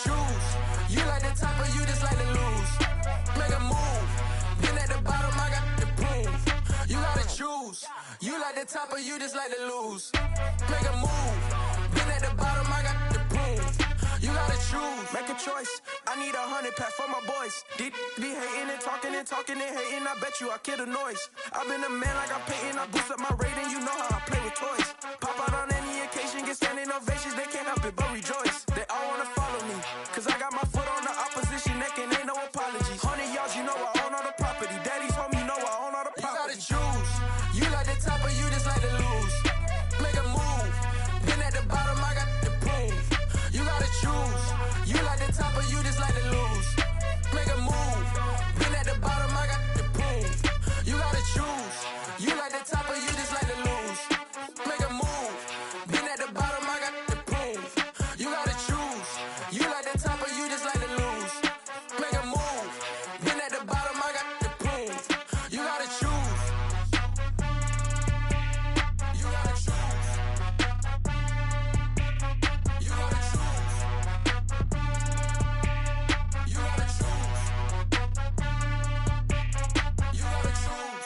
choose. You like the top or you just like to lose. Make a move. Been at the bottom, I got the proof. You gotta choose. You like the top or you just like to lose. Make a move. Been at the bottom, I got the proof. You gotta choose. Make a choice. I need 100 pack for my boys. Be hating and talking and talking and hating. I bet you I kill the noise. I've been a man like I'm Peyton. I boost up my rating. You know how I play with toys. Pop out on any occasion, get standing ovations. They can't help it but rejoice. They all wanna follow me, cause I got my foot on the opposition neck and ain't no apologies. 100 yards, you know I own all the property. Daddy's home, you know I own all the property. You gotta choose. You like the top or you just like to lose. Make a move. Been at the bottom, I got the proof. You gotta choose. You like the top or you just like to lose. Make a move. Been at the bottom, I got the proof. You gotta choose. You like the top or you just like to lose. Make a move. Been at the bottom, I got the proof. You gotta choose. You like the top or you just like to lose. Make a move. Been at the bottom, I got the proof. You gotta choose. You gotta choose. You gotta choose. You gotta choose. You gotta choose.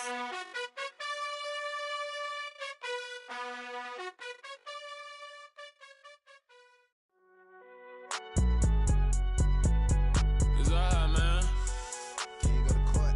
It's alright, man. Can you go to court?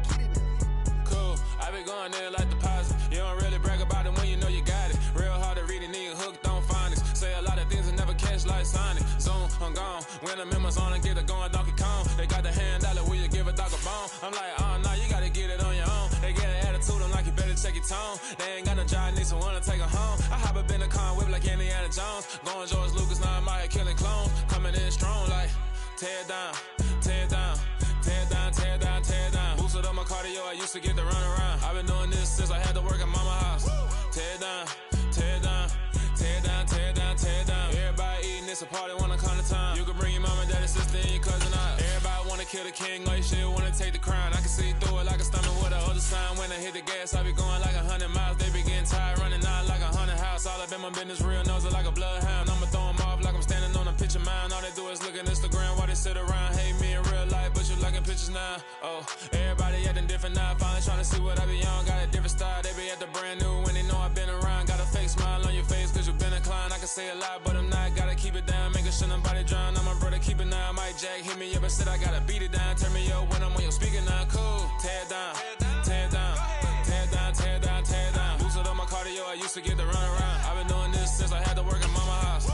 Get it now. Cool. I be going there like deposit. You don't really brag about it when you know you got it. Real hard to read a nigga hooked on phonics. Say a lot of things and never catch like Sonic. Zone, I'm gone. When I'm in my zone, I get it going Donkey Kong. They got the hand dollar, will you give a dog a bone? I'm like, oh, nah, you gotta get it on your own. They get an attitude, I'm like, you better check your tone. They ain't got no job, need someone to take her home. I hop up in the car, whip like Indiana Jones. Going George Lucas, now I'm out here killing clones. Coming in strong like, tear down, tear down, tear down, tear down, tear down. Boosted up my cardio, I used to get to run around. I've been doing this since I had to work at mama house. Tear down, tear down, tear down, tear down, tear down. Everybody eating, it's a party, wanna come to time. You can bring your mama, daddy, sister, and your cousin out. Everybody wanna kill the king, like shit, wanna take the crown. I can see through it like a stomach with a other sign. When I hit the gas, I be going like 100 miles. They be getting tired, running out like 100 house. All up in my business, real nose it like a bloodhound. I'ma throw 'em off like I'm standing on a picture mound. All they do is look at Instagram while they sit around. Hate me in real life, but you liking pictures now. Oh, everybody acting different now. Finally trying to see what I be on. Got a different style, they be at the brand new when they know I've been around. Got a fake smile on your face cause you been inclined. I can say a lot, but I'm not. Gotta keep it down, making sure nobody drown. I'm my brother, keep it now. Mike Jack hit me up and said I gotta beat it down. Turn me up when I'm on your speaker now. Cool, tear down, tear down, tear down, tear down, tear down. Boosted up my cardio, I used to get to run around. I've been doing this since I had to work at mama house.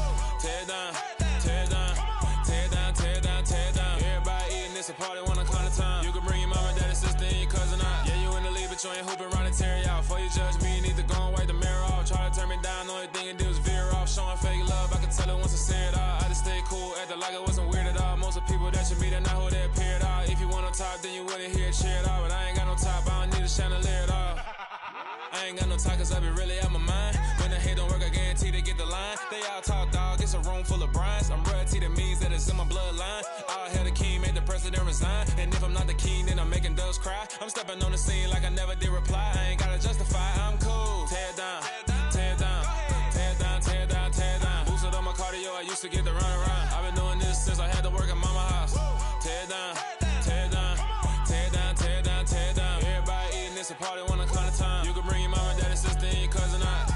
Tear down, tear down, tear down, tear down, tear down. Everybody eating, it's a party, wanna come to time. You can bring your mama, daddy, sister, and your cousin out. Yeah, you in the league, but you ain't hooping around and tear you out. Before you judge me, you need to go and wipe the mirror off. Try to turn me down, only thing you do is veer off. Showing fake love, I can tell it once I see it all. I just stay cool, acting like it wasn't weird at all. Most of the people that you meet are not who they appear at all. If you want on top, then you wouldn't hear it cheer at all. But I ain't got no top, I don't need a chandelier at all. I ain't got no talk cause I be really out my mind. When the hate don't work, I guarantee they get the line. They all talk dog, it's a room full of brines. I'm royalty, that means that it's in my bloodline. All hell the king, made the president resign. And if I'm not the king, then I'm making doves cry. I'm stepping on the scene like I never did reply. I ain't gotta justify, I'm cool. Tear down, tear down, tear down, tear down, tear down. Boosted up my cardio, I used to get to run around. I've been doing this since I had to work at mama house. Tear down, tear down, tear down, tear down, tear down. Everybody eating, it's a party, wanna come to time. You can bring your mama, daddy, sister, and your cousin out.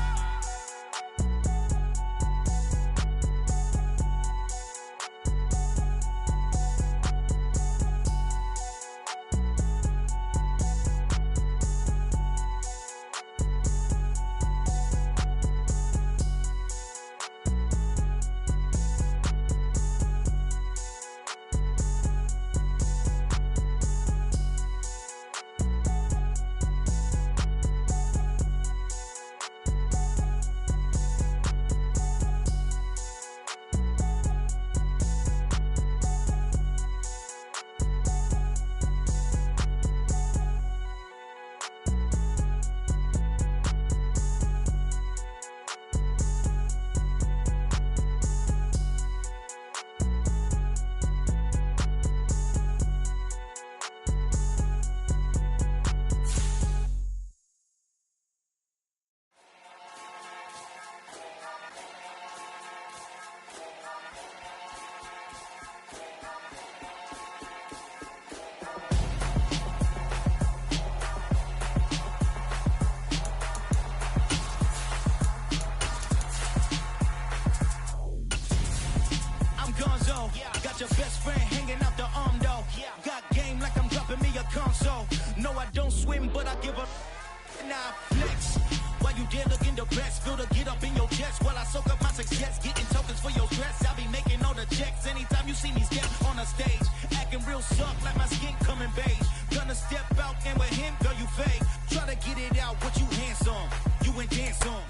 I flex. While you there looking the best, feel the get up in your chest while I soak up my success, getting tokens for your stress. I'll be making all the checks anytime you see me step on a stage, acting real suck like my skin coming beige. Gonna step out and with him, girl, you fake. Try to get it out, what you handsome, you ain't dance on.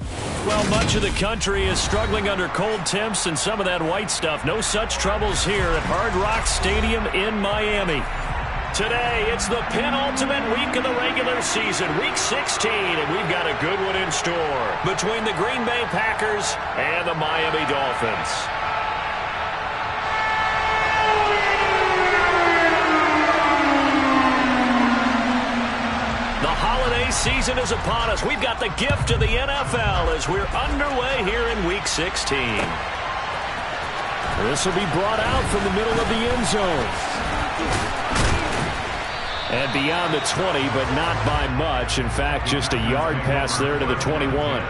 Well, much of the country is struggling under cold temps and some of that white stuff. No such troubles here at Hard Rock Stadium in Miami. Today, it's the penultimate week of the regular season, Week 16, and we've got a good one in store between the Green Bay Packers and the Miami Dolphins. The holiday season is upon us. We've got the gift of the NFL as we're underway here in Week 16. This will be brought out from the middle of the end zone. And beyond the 20, but not by much. In fact, just a yard pass there to the 21.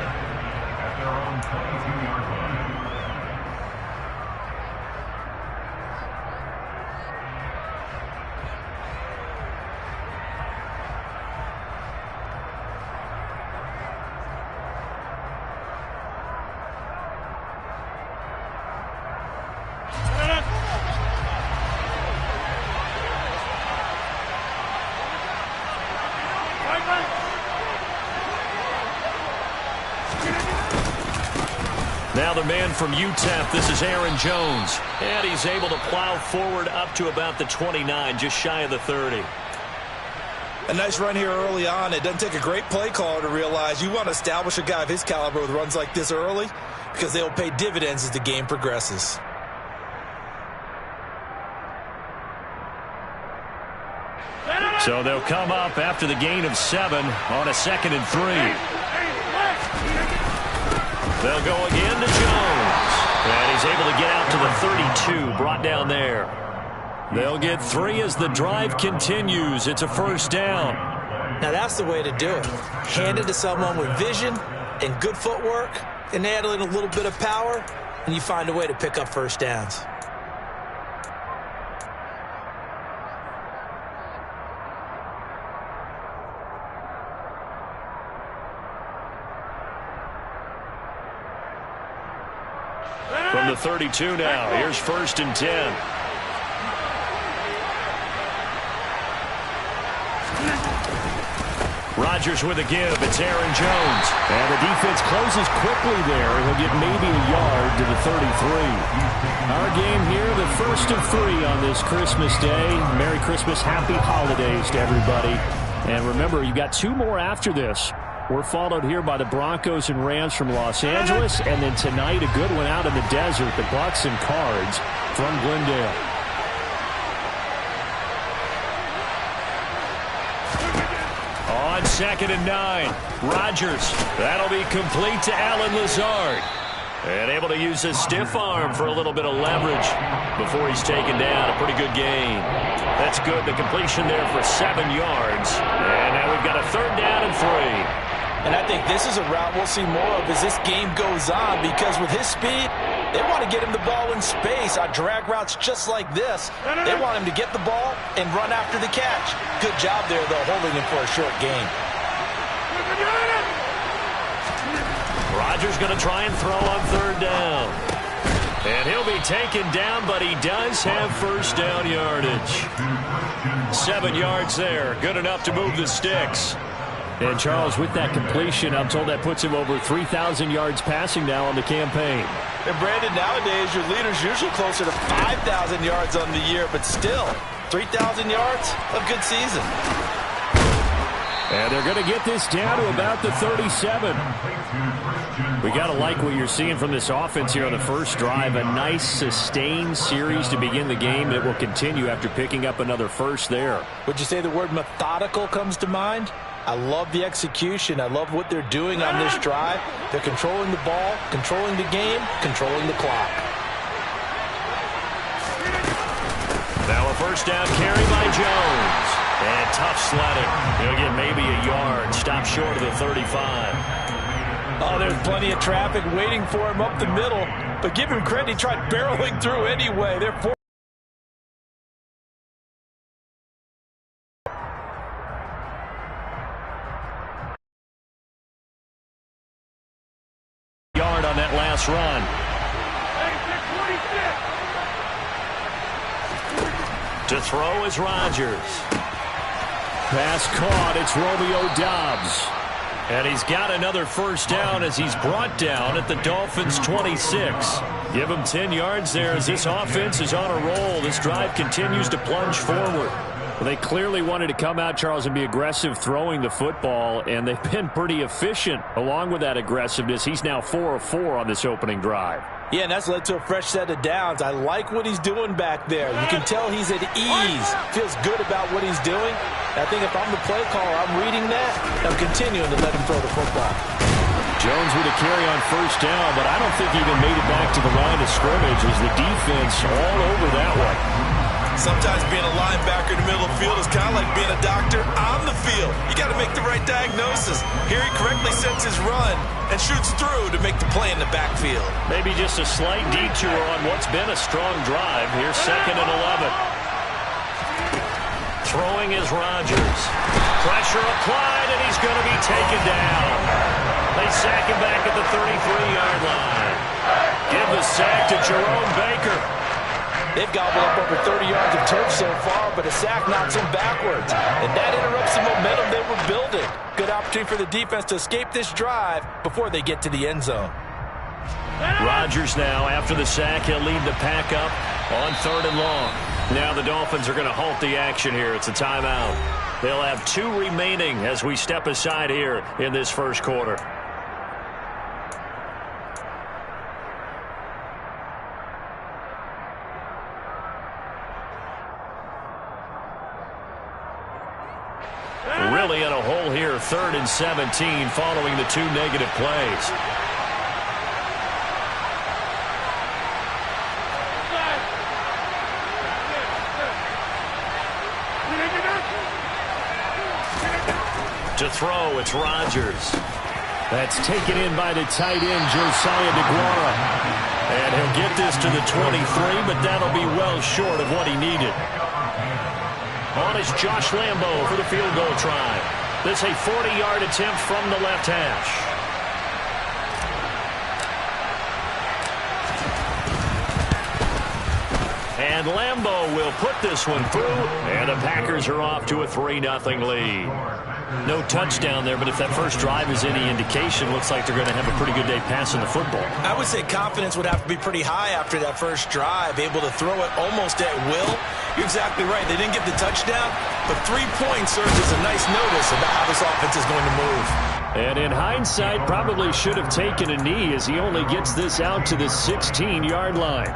Now the man from UTEP, this is Aaron Jones. And he's able to plow forward up to about the 29, just shy of the 30. A nice run here early on. It doesn't take a great play caller to realize you want to establish a guy of his caliber with runs like this early because they'll pay dividends as the game progresses. So they'll come up after the gain of 7 on a 2nd and 3. They'll go again to Jones. And he's able to get out to the 32, brought down there. They'll get 3 as the drive continues. It's a first down. Now that's the way to do it. Hand it to someone with vision and good footwork, and add in a little bit of power, and you find a way to pick up first downs. From the 32 now, here's 1st and 10. Rodgers with a give. It's Aaron Jones. And the defense closes quickly there. He'll get maybe a yard to the 33. Our game here, the first of 3 on this Christmas Day. Merry Christmas, happy holidays to everybody. And remember, you've got 2 more after this. We're followed here by the Broncos and Rams from Los Angeles. And then tonight, a good one out in the desert, the Bucks and Cards from Glendale. On 2nd and 9, Rodgers. That'll be complete to Allen Lazard. And able to use his stiff arm for a little bit of leverage before he's taken down. A pretty good gain. That's good. The completion there for 7 yards. And now we've got a 3rd down and 3. And I think this is a route we'll see more of as this game goes on, because with his speed, they want to get him the ball in space on drag routes just like this. They want him to get the ball and run after the catch. Good job there, though, holding him for a short gain. Rodgers going to try and throw on 3rd down. And he'll be taken down, but he does have first down yardage. 7 yards there, good enough to move the sticks. And, Charles, with that completion, I'm told that puts him over 3,000 yards passing now on the campaign. And, Brandon, nowadays your leader's usually closer to 5,000 yards on the year, but still, 3,000 yards, a good season. And they're going to get this down to about the 37. We got to like what you're seeing from this offense here on the first drive. A nice, sustained series to begin the game. It will continue after picking up another first there. Would you say the word methodical comes to mind? I love the execution. I love what they're doing on this drive. They're controlling the ball, controlling the game, controlling the clock. Now a first down carry by Jones. And tough sledding. He'll get maybe a yard. Stop short of the 35. Oh, there's plenty of traffic waiting for him up the middle. But give him credit, he tried barreling through anyway. They're this run. To throw is Rodgers. Pass caught. It's Romeo Doubs. And he's got another first down as he's brought down at the Dolphins' 26. Give him 10 yards there as this offense is on a roll. This drive continues to plunge forward. Well, they clearly wanted to come out, Charles, and be aggressive throwing the football, and they've been pretty efficient along with that aggressiveness. He's now 4 of 4 on this opening drive. Yeah, and that's led to a fresh set of downs. I like what he's doing back there. You can tell he's at ease. Feels good about what he's doing. I think if I'm the play caller, I'm reading that. I'm continuing to let him throw the football. Jones with a carry on first down, but I don't think he even made it back to the line of scrimmage as the defense all over that one. Sometimes being a linebacker in the middle of the field is kind of like being a doctor on the field. You got to make the right diagnosis. Here he correctly sets his run and shoots through to make the play in the backfield. Maybe just a slight detour on what's been a strong drive. Here's 2nd and 11. Throwing is Rodgers. Pressure applied, and he's going to be taken down. They sack him back at the 33-yard line. Give the sack to Jerome Baker. They've gobbled up over 30 yards of turf so far, but a sack knocks them backwards. And that interrupts the momentum they were building. Good opportunity for the defense to escape this drive before they get to the end zone. Rodgers now, after the sack, he'll lead the pack up on 3rd and long. Now the Dolphins are going to halt the action here. It's a timeout. They'll have 2 remaining as we step aside here in this first quarter. Really in a hole here, 3rd and 17 following the 2 negative plays. To throw, it's Rodgers. That's taken in by the tight end, Josiah DeGuara. And he'll get this to the 23, but that'll be well short of what he needed. On is Josh Lambo for the field goal try. This a 40-yard attempt from the left hash. And Lambo will put this one through, and the Packers are off to a 3-0 lead. No touchdown there, but if that first drive is any indication, looks like they're going to have a pretty good day passing the football. I would say confidence would have to be pretty high after that first drive, able to throw it almost at will. You're exactly right. They didn't get the touchdown, but 3 points serves as a nice notice about how this offense is going to move. And in hindsight, probably should have taken a knee as he only gets this out to the 16-yard line.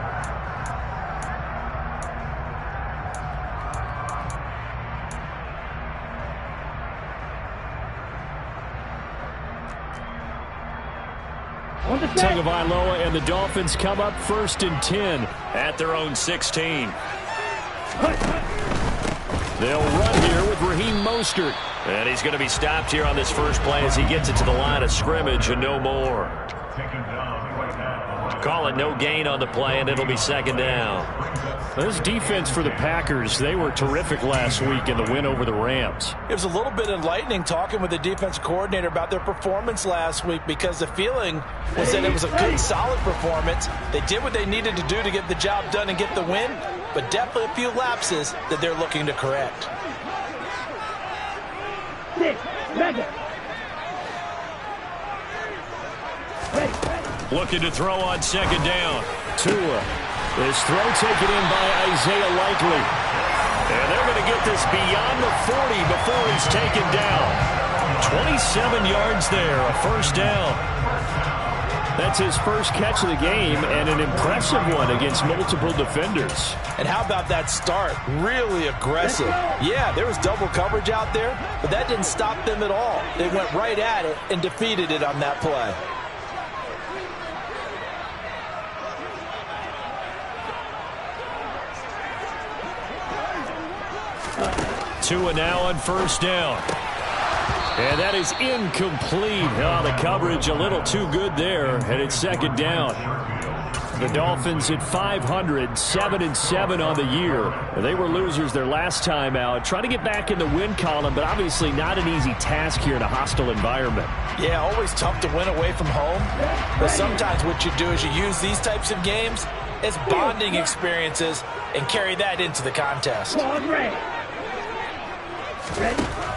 Tagovailoa and the Dolphins come up 1st and 10 at their own 16. They'll run here with Raheem Mostert. And he's going to be stopped here on this first play as he gets it to the line of scrimmage and no more. Call it no gain on the play, and it'll be 2nd down. This defense for the Packers, they were terrific last week in the win over the Rams. It was a little bit enlightening talking with the defense coordinator about their performance last week because the feeling was that it was a good, solid performance. They did what they needed to do to get the job done and get the win, but definitely a few lapses that they're looking to correct. Looking to throw on 2nd down. Tua. His throw taken in by Isaiah Likely. And they're going to get this beyond the 40 before he's taken down. 27 yards there, a first down. That's his first catch of the game and an impressive one against multiple defenders. And how about that start? Really aggressive. Yeah, there was double coverage out there, but that didn't stop them at all. They went right at it and defeated it on that play. Tua now on first down. And that is incomplete. Oh, the coverage a little too good there, and it's 2nd down. The Dolphins at 500, 7-7 on the year. They were losers their last time out. Trying to get back in the win column, but obviously not an easy task here in a hostile environment. Yeah, always tough to win away from home. But sometimes what you do is you use these types of games as bonding experiences and carry that into the contest.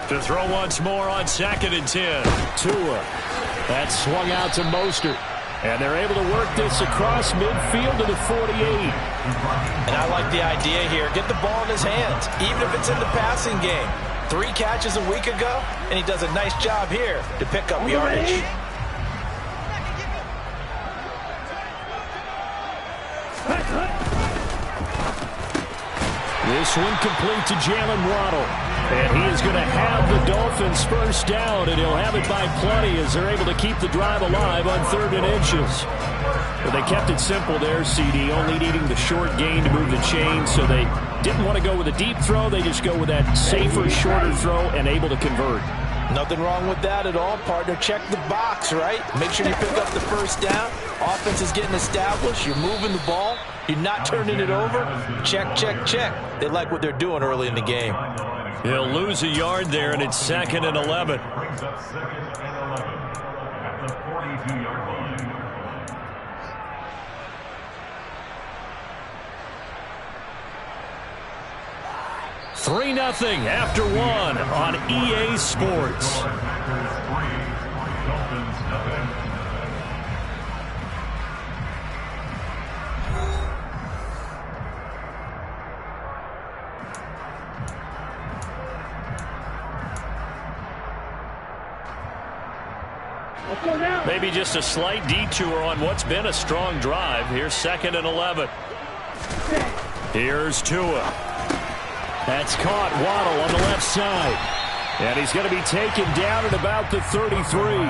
To throw once more on 2nd and 10. Tua. That's swung out to Mostert. And they're able to work this across midfield to the 48. And I like the idea here. Get the ball in his hands, even if it's in the passing game. 3 catches a week ago, and he does a nice job here to pick up yardage. This one complete to Jalen Waddle. And he is going to have the Dolphins first down, and he'll have it by plenty as they're able to keep the drive alive on 3rd and inches. But they kept it simple there, CD, only needing the short gain to move the chain, so they didn't want to go with a deep throw. They just go with that safer, shorter throw and able to convert. Nothing wrong with that at all, partner. Check the box, right? Make sure you pick up the first down. Offense is getting established. You're moving the ball. You're not turning it over. Check, check, check. They like what they're doing early in the game. He'll lose a yard there, and it's 2nd and 11. Brings up 2nd and 11 at the 42-yard line. 3-0 after 1 on EA Sports. Maybe just a slight detour on what's been a strong drive. Here's 2nd and 11. Here's Tua. That's caught. Waddle on the left side. And he's going to be taken down at about the 33.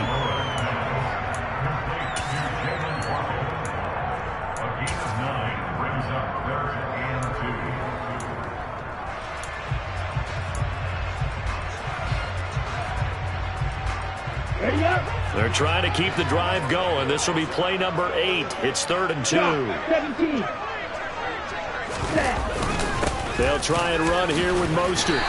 They're trying to keep the drive going. This will be play number 8. It's 3rd and 2. 17. They'll try and run here with Mostert.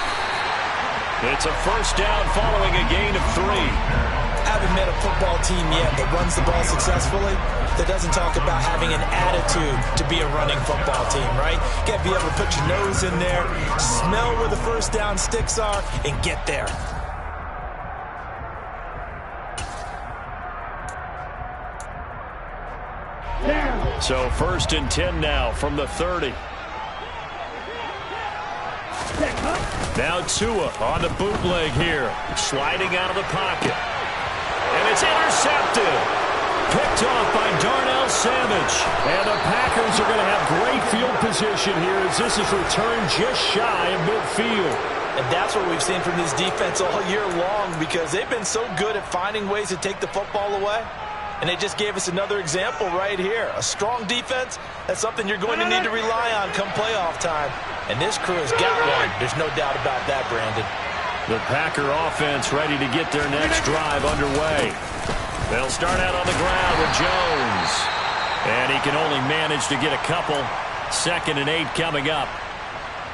It's a first down following a gain of 3. I haven't met a football team yet that runs the ball successfully that doesn't talk about having an attitude to be a running football team, right? You got to be able to put your nose in there, smell where the first down sticks are, and get there. So 1st and 10 now from the 30. Now Tua on the bootleg here, sliding out of the pocket. And it's intercepted. Picked off by Darnell Savage. And the Packers are going to have great field position here as this is returned just shy of midfield. And that's what we've seen from this defense all year long because they've been so good at finding ways to take the football away. And they just gave us another example right here. A strong defense, that's something you're going to need to rely on come playoff time. And this crew has got one. There's no doubt about that, Brandon. The Packer offense ready to get their next drive underway. They'll start out on the ground with Jones. And he can only manage to get a couple. 2nd and 8 coming up.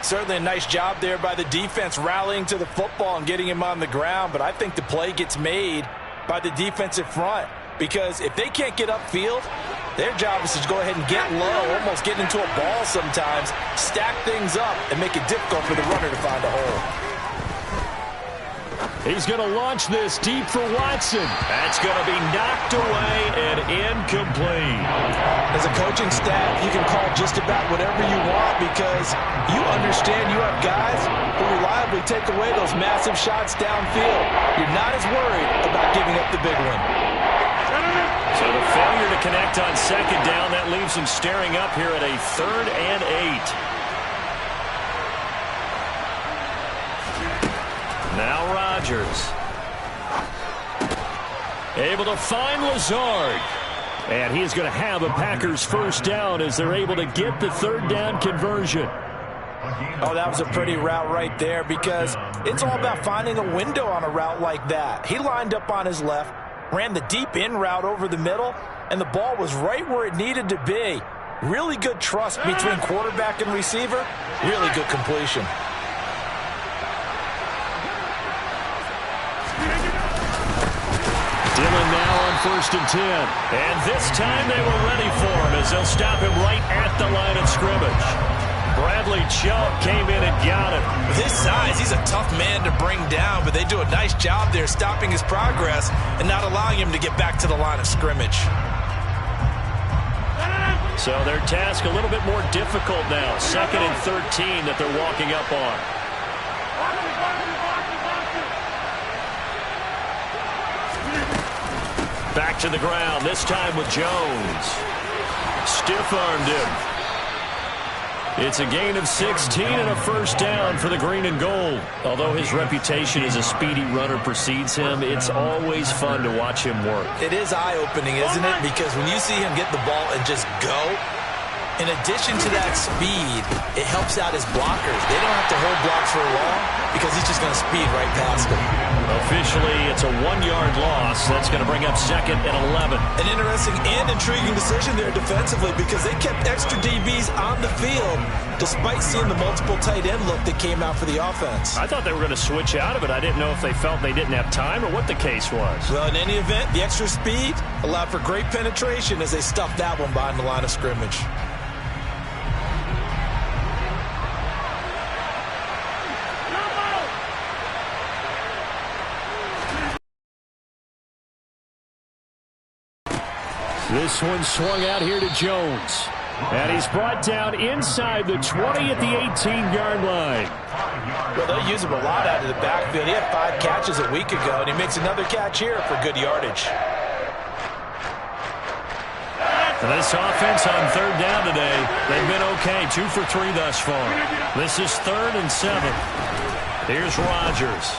Certainly a nice job there by the defense rallying to the football and getting him on the ground. But I think the play gets made by the defensive front. Because if they can't get upfield, their job is to go ahead and get low, almost get into a ball sometimes, stack things up, and make it difficult for the runner to find a hole. He's going to launch this deep for Watson. That's going to be knocked away and incomplete. As a coaching staff, you can call just about whatever you want because you understand you have guys who reliably take away those massive shots downfield. You're not as worried about giving up the big one. So the failure to connect on 2nd down, that leaves him staring up here at a 3rd and 8. Now Rodgers. Able to find Lazard. And he is going to have a Packers first down as they're able to get the 3rd down conversion. Oh, that was a pretty route right there because it's all about finding a window on a route like that. He lined up on his left, ran the deep in route over the middle, and the ball was right where it needed to be. Really good trust between quarterback and receiver. Really good completion. Dillon now on 1st and 10. And this time they were ready for him as they'll stop him right at the line of scrimmage. Bradley Chubb came in and got him. With his size, he's a tough man to bring down, but they do a nice job there stopping his progress and not allowing him to get back to the line of scrimmage. So their task a little bit more difficult now. 2nd and 13 that they're walking up on. Back to the ground, this time with Jones. Stiff-armed him. It's a gain of 16 and a 1st down for the green and gold. Although his reputation as a speedy runner precedes him, it's always fun to watch him work. It is eye-opening, isn't it? Because when you see him get the ball and just go, in addition to that speed, it helps out his blockers. They don't have to hold blocks for long because he's just going to speed right past them. Officially, it's a 1-yard loss. That's going to bring up 2nd and 11. An interesting and intriguing decision there defensively because they kept extra DBs on the field despite seeing the multiple tight end look that came out for the offense. I thought they were going to switch out of it. I didn't know if they felt they didn't have time or what the case was. Well, in any event, the extra speed allowed for great penetration as they stuffed that one behind the line of scrimmage. This one swung out here to Jones. And he's brought down inside the 20 at the 18-yard line. Well, they'll use him a lot out of the backfield. He had 5 catches a week ago, and he makes another catch here for good yardage. This offense on 3rd down today, they've been okay. 2 for 3 thus far. This is 3rd and 7. Here's Rodgers.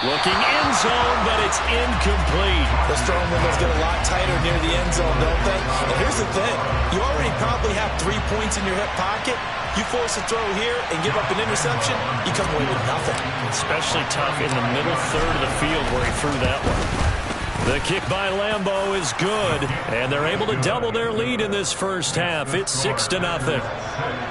Looking end zone, but it's incomplete. The strong windows get a lot tighter near the end zone, don't they? And here's the thing. You already probably have 3 points in your hip pocket. You force a throw here and give up an interception, you come away with nothing. Especially tough in the middle third of the field where he threw that one. The kick by Lambeau is good, and they're able to double their lead in this first half. It's 6-0.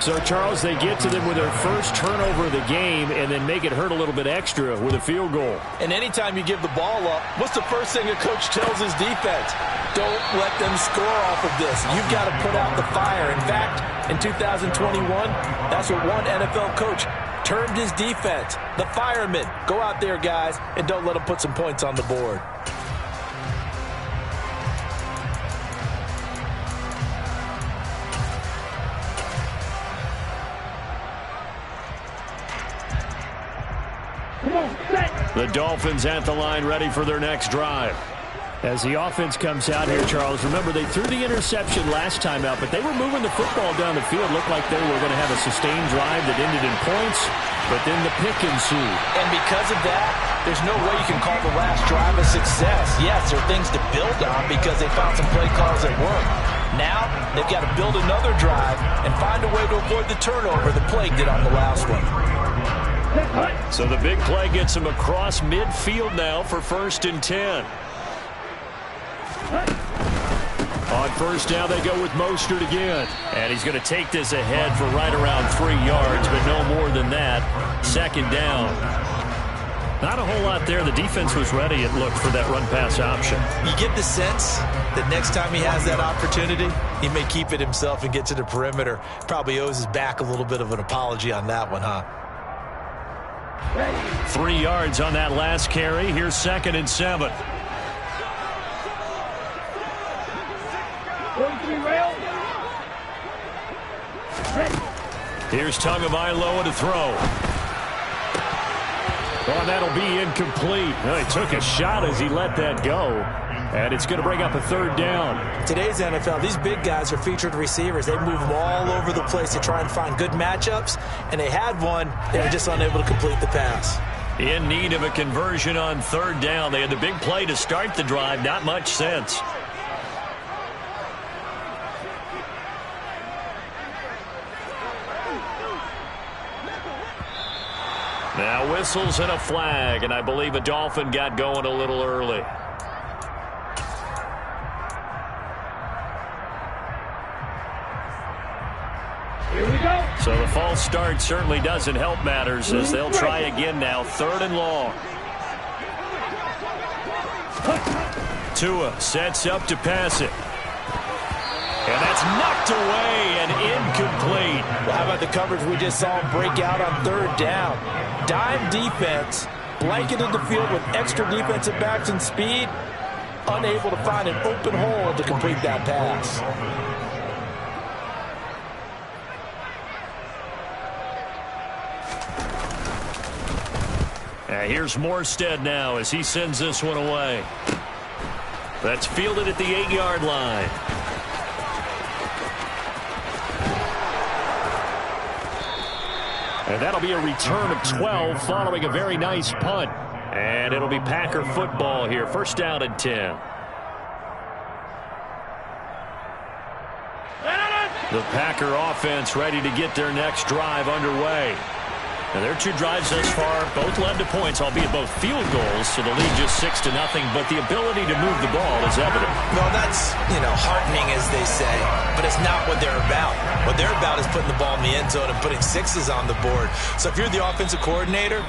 So, Charles, they get to them with their first turnover of the game and then make it hurt a little bit extra with a field goal. And anytime you give the ball up, what's the first thing a coach tells his defense? Don't let them score off of this. You've got to put out the fire. In fact, in 2021, that's what one NFL coach termed his defense. The firemen. Go out there, guys, and don't let them put some points on the board. The Dolphins at the line ready for their next drive. As the offense comes out here, Charles, remember they threw the interception last time out, but they were moving the football down the field. Looked like they were going to have a sustained drive that ended in points, but then the pick ensued. And because of that, there's no way you can call the last drive a success. Yes, there are things to build on because they found some play calls that work. Now, they've got to build another drive and find a way to avoid the turnover that plagued it on the last one. So the big play gets him across midfield now for 1st and 10. On 1st down, they go with Mostert again. And he's going to take this ahead for right around 3 yards, but no more than that. 2nd down. Not a whole lot there. The defense was ready, it looked, for that run-pass option. You get the sense that next time he has that opportunity, he may keep it himself and get to the perimeter. Probably owes his back a little bit of an apology on that one, huh? 3 yards on that last carry. Here's 2nd and 7. Here's Tagovailoa to throw. Oh, that'll be incomplete. Well, he took a shot as he let that go. And it's going to bring up a 3rd down. Today's NFL, these big guys are featured receivers. They move them all over the place to try and find good matchups. And they had one. They were just unable to complete the pass. In need of a conversion on 3rd down. They had the big play to start the drive. Not much sense. Now whistles and a flag, and I believe a Dolphin got going a little early. So the false start certainly doesn't help matters as they'll try again now. 3rd and long. Tua sets up to pass it. And that's knocked away and incomplete. Well, how about the coverage we just saw him break out on 3rd down? Dime defense, blanketed the field with extra defensive backs and speed, unable to find an open hole to complete that pass. Here's Morstead now as he sends this one away. That's fielded at the 8-yard line. And that'll be a return of 12 following a very nice punt. And it'll be Packer football here. 1st down and 10. The Packer offense ready to get their next drive underway. Now, their 2 drives thus far both led to points, albeit both field goals, so the lead just 6-0. But the ability to move the ball is evident. No, that's, heartening, as they say, but it's not what they're about. What they're about is putting the ball in the end zone and putting 6s on the board. So if you're the offensive coordinator,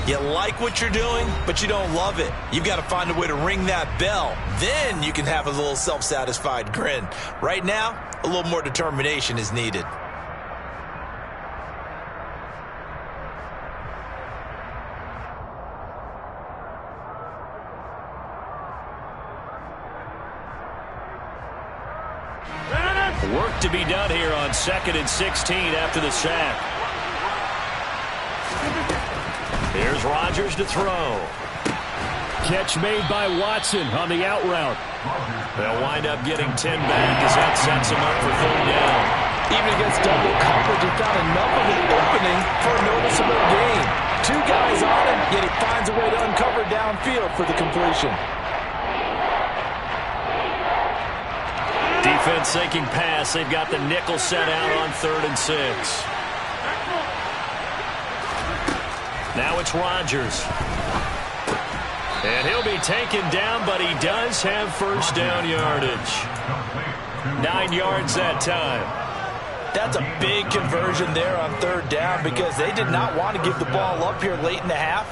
you like what you're doing, but you don't love it. You've got to find a way to ring that bell. Then you can have a little self-satisfied grin. Right now, a little more determination is needed. Work to be done here on 2nd and 16 after the sack. Here's Rodgers to throw. Catch made by Watson on the out route. They'll wind up getting 10 back as that sets them up for 3rd down. Even against double coverage, he found enough of an opening for a noticeable gain. 2 guys on him, yet he finds a way to uncover downfield for the completion. Defense sinking pass. They've got the nickel set out on 3rd and 6. Now it's Rodgers. And he'll be taken down, but he does have 1st down yardage. 9 yards that time. That's a big conversion there on 3rd down because they did not want to give the ball up here late in the half.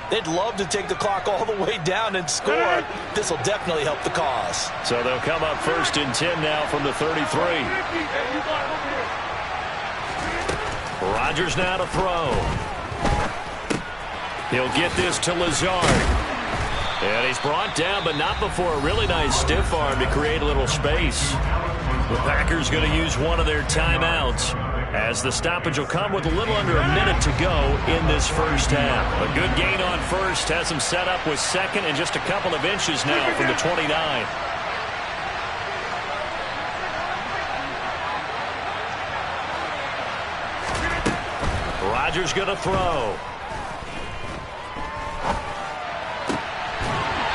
They'd love to take the clock all the way down and score. This will definitely help the cause. So they'll come up 1st and 10 now from the 33. Rodgers now to throw. He'll get this to Lazard. And he's brought down, but not before a really nice stiff arm to create a little space. The Packers going to use one of their timeouts, as the stoppage will come with a little under a minute to go in this 1st half. A good gain on 1st has them set up with 2nd and just a couple of inches now from the 29. Rodgers going to throw.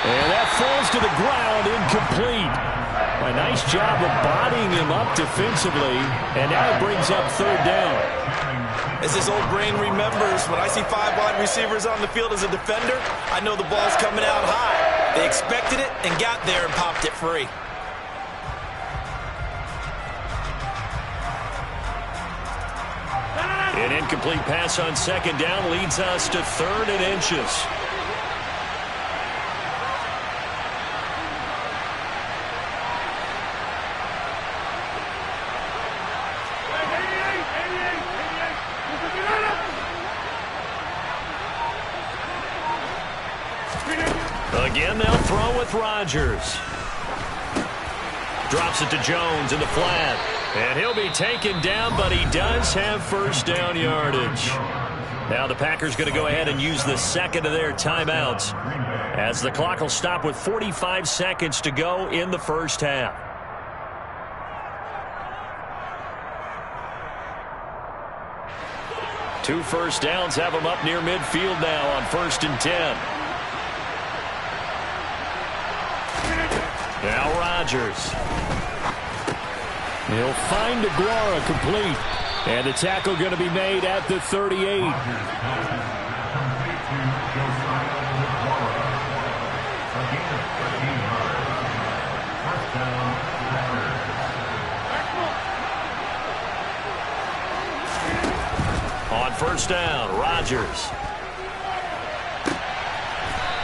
And that falls to the ground, incomplete. A nice job of bodying him up defensively, and now it brings up 3rd down. As this old brain remembers, when I see 5 wide receivers on the field as a defender, I know the ball's coming out high. They expected it and got there and popped it free. An incomplete pass on 2nd down leads us to 3rd and inches. Again, they'll throw with Rodgers. Drops it to Jones in the flat. And he'll be taken down, but he does have 1st down yardage. Now the Packers going to go ahead and use the 2nd of their timeouts, as the clock will stop with 45 seconds to go in the 1st half. Two 1st downs have them up near midfield now on 1st and 10. Now Rodgers. He'll find Aguara complete. And the tackle going to be made at the 38. first down. Rodgers.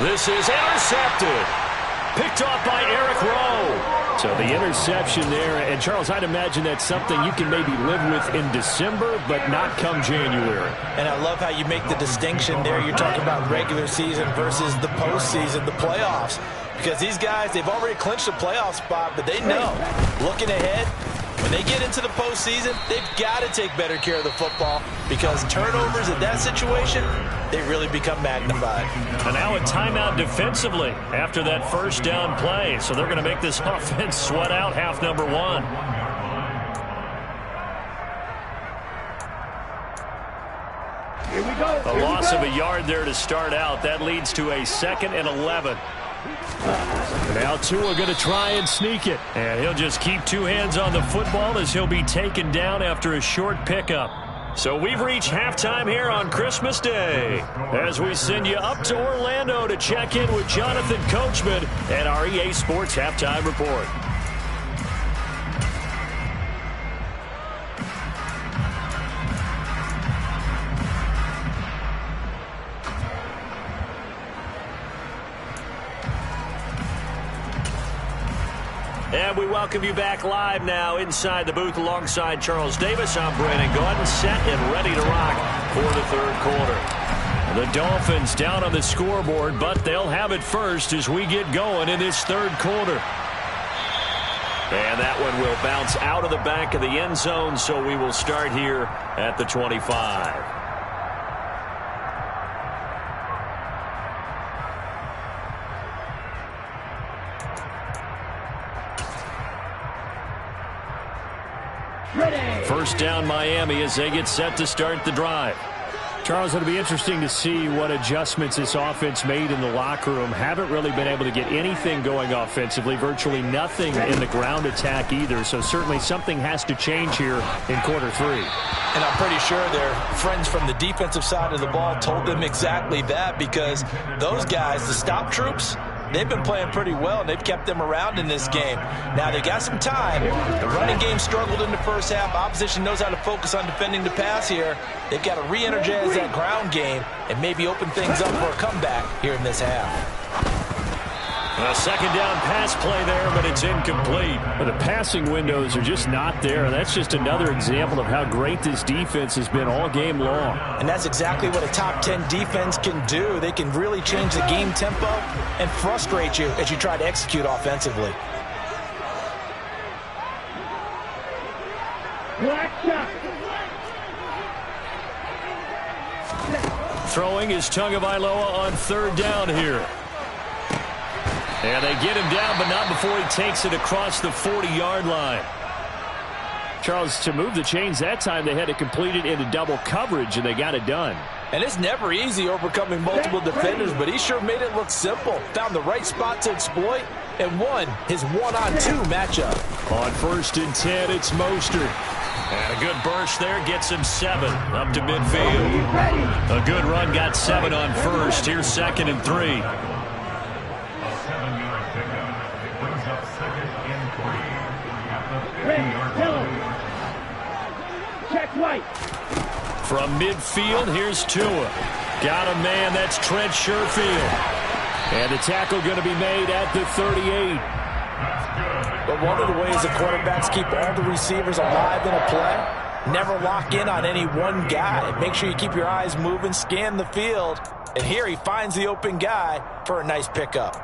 This is intercepted. Picked off by Eric Rowe. So the interception there. And, Charles, I'd imagine that's something you can maybe live with in December, but not come January. And I love how you make the distinction there. You're talking about regular season versus the postseason, the playoffs. Because these guys, they've already clinched a playoff spot, but they know, looking ahead, when they get into the postseason, they've got to take better care of the football because turnovers in that situation, they really become magnified. And now a timeout defensively after that first down play. So they're going to make this offense sweat out half number one. Here we go. A loss of a yard there to start out. That leads to a 2nd and 11. Now Tua going to try and sneak it. And he'll just keep two hands on the football as he'll be taken down after a short pickup. So we've reached halftime here on Christmas Day as we send you up to Orlando to check in with Jonathan Coachman and our EA Sports Halftime Report. And we welcome you back live now inside the booth alongside Charles Davis. I'm Brandon Gordon, set and ready to rock for the third quarter. The Dolphins down on the scoreboard, but they'll have it first as we get going in this third quarter. And that one will bounce out of the back of the end zone, so we will start here at the 25. First down Miami as they get set to start the drive. Charles, it'll be interesting to see what adjustments this offense made in the locker room. Haven't really been able to get anything going offensively, virtually nothing in the ground attack either. So certainly something has to change here in quarter three. And I'm pretty sure their friends from the defensive side of the ball told them exactly that because those guys, the stop troops, they've been playing pretty well, and they've kept them around in this game. Now, they got some time. The running game struggled in the first half. Opposition knows how to focus on defending the pass here. They've got to re-energize that ground game and maybe open things up for a comeback here in this half. A second down pass play there, but it's incomplete. The passing windows are just not there. That's just another example of how great this defense has been all game long. And that's exactly what a top 10 defense can do. They can really change the game tempo and frustrate you as you try to execute offensively. Throwing is Tagovailoa on third down here. And they get him down, but not before he takes it across the 40-yard line. Charles, to move the chains that time, they had to complete it into double coverage, and they got it done. And it's never easy overcoming multiple defenders, but he sure made it look simple. Found the right spot to exploit and won his one-on-two matchup. On 1st and 10, it's Mostert. And a good burst there gets him 7 up to midfield. A good run got 7 on 1st. Here's 2nd and 3. From midfield, here's Tua. Got a man, that's Trent Sherfield. And the tackle going to be made at the 38. But one of the ways the quarterbacks keep all the receivers alive in a play, never lock in on any one guy. Make sure you keep your eyes moving, scan the field. And here he finds the open guy for a nice pickup.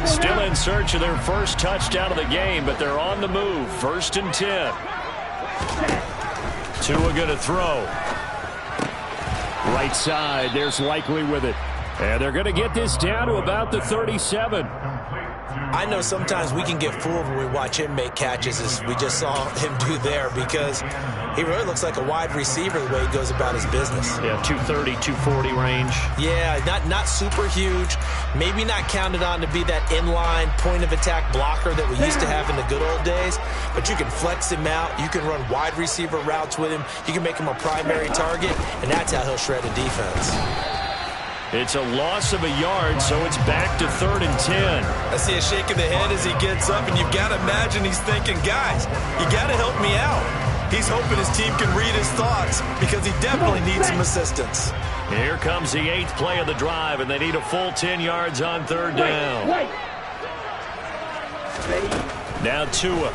Still in search of their first touchdown of the game, but they're on the move. 1st and 10. Tua going to throw. Right side, there's Likely with it. And they're going to get this down to about the 37. I know sometimes we can get fooled when we watch him make catches, as we just saw him do there, because he really looks like a wide receiver the way he goes about his business. Yeah, 230, 240 range. Yeah, not super huge. Maybe not counted on to be that inline point-of-attack blocker that we used to have in the good old days, but you can flex him out. You can run wide receiver routes with him. You can make him a primary target, and that's how he'll shred a defense. It's a loss of a yard, so it's back to 3rd and 10. I see a shake of the head as he gets up, and you've got to imagine he's thinking, guys, you got to help me out. He's hoping his team can read his thoughts because he definitely needs some assistance. Here comes the 8th play of the drive, and they need a full 10 yards on 3rd down. Now Tua.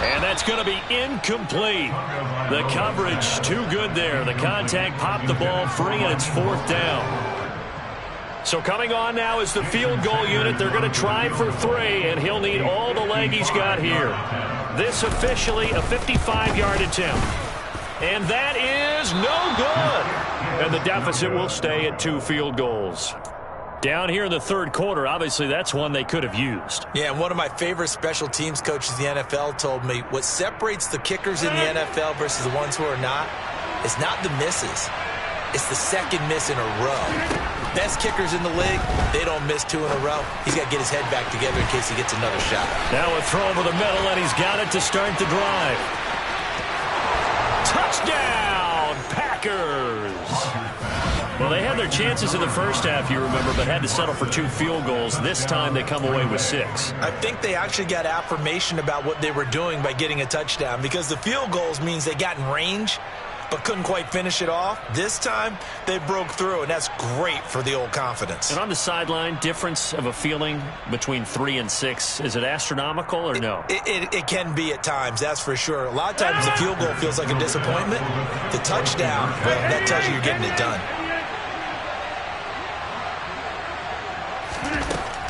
And that's going to be incomplete. The coverage too good there. The contact popped the ball free, and it's 4th down. So coming on now is the field goal unit. They're going to try for 3, and he'll need all the leg he's got here. This officially a 55-yard attempt. And that is no good. And the deficit will stay at 2 field goals. Down here in the 3rd quarter, obviously that's one they could have used. Yeah, and one of my favorite special teams coaches in the NFL told me what separates the kickers in the NFL versus the ones who are not is not the misses. It's the second miss in a row. Best kickers in the league, they don't miss 2 in a row. He's got to get his head back together in case he gets another shot. Now a throw over the middle, and he's got it to start the drive. Touchdown, Packers! Well, they had their chances in the first half, you remember, but had to settle for 2 field goals. This time they come away with 6. I think they actually got affirmation about what they were doing by getting a touchdown because the field goals means they got in range but couldn't quite finish it off. This time they broke through, and that's great for the old confidence. And on the sideline, difference of a feeling between 3 and 6, is it astronomical or no? It can be at times, that's for sure. A lot of times the field goal feels like a disappointment. The touchdown, well, that tells you you're getting it done.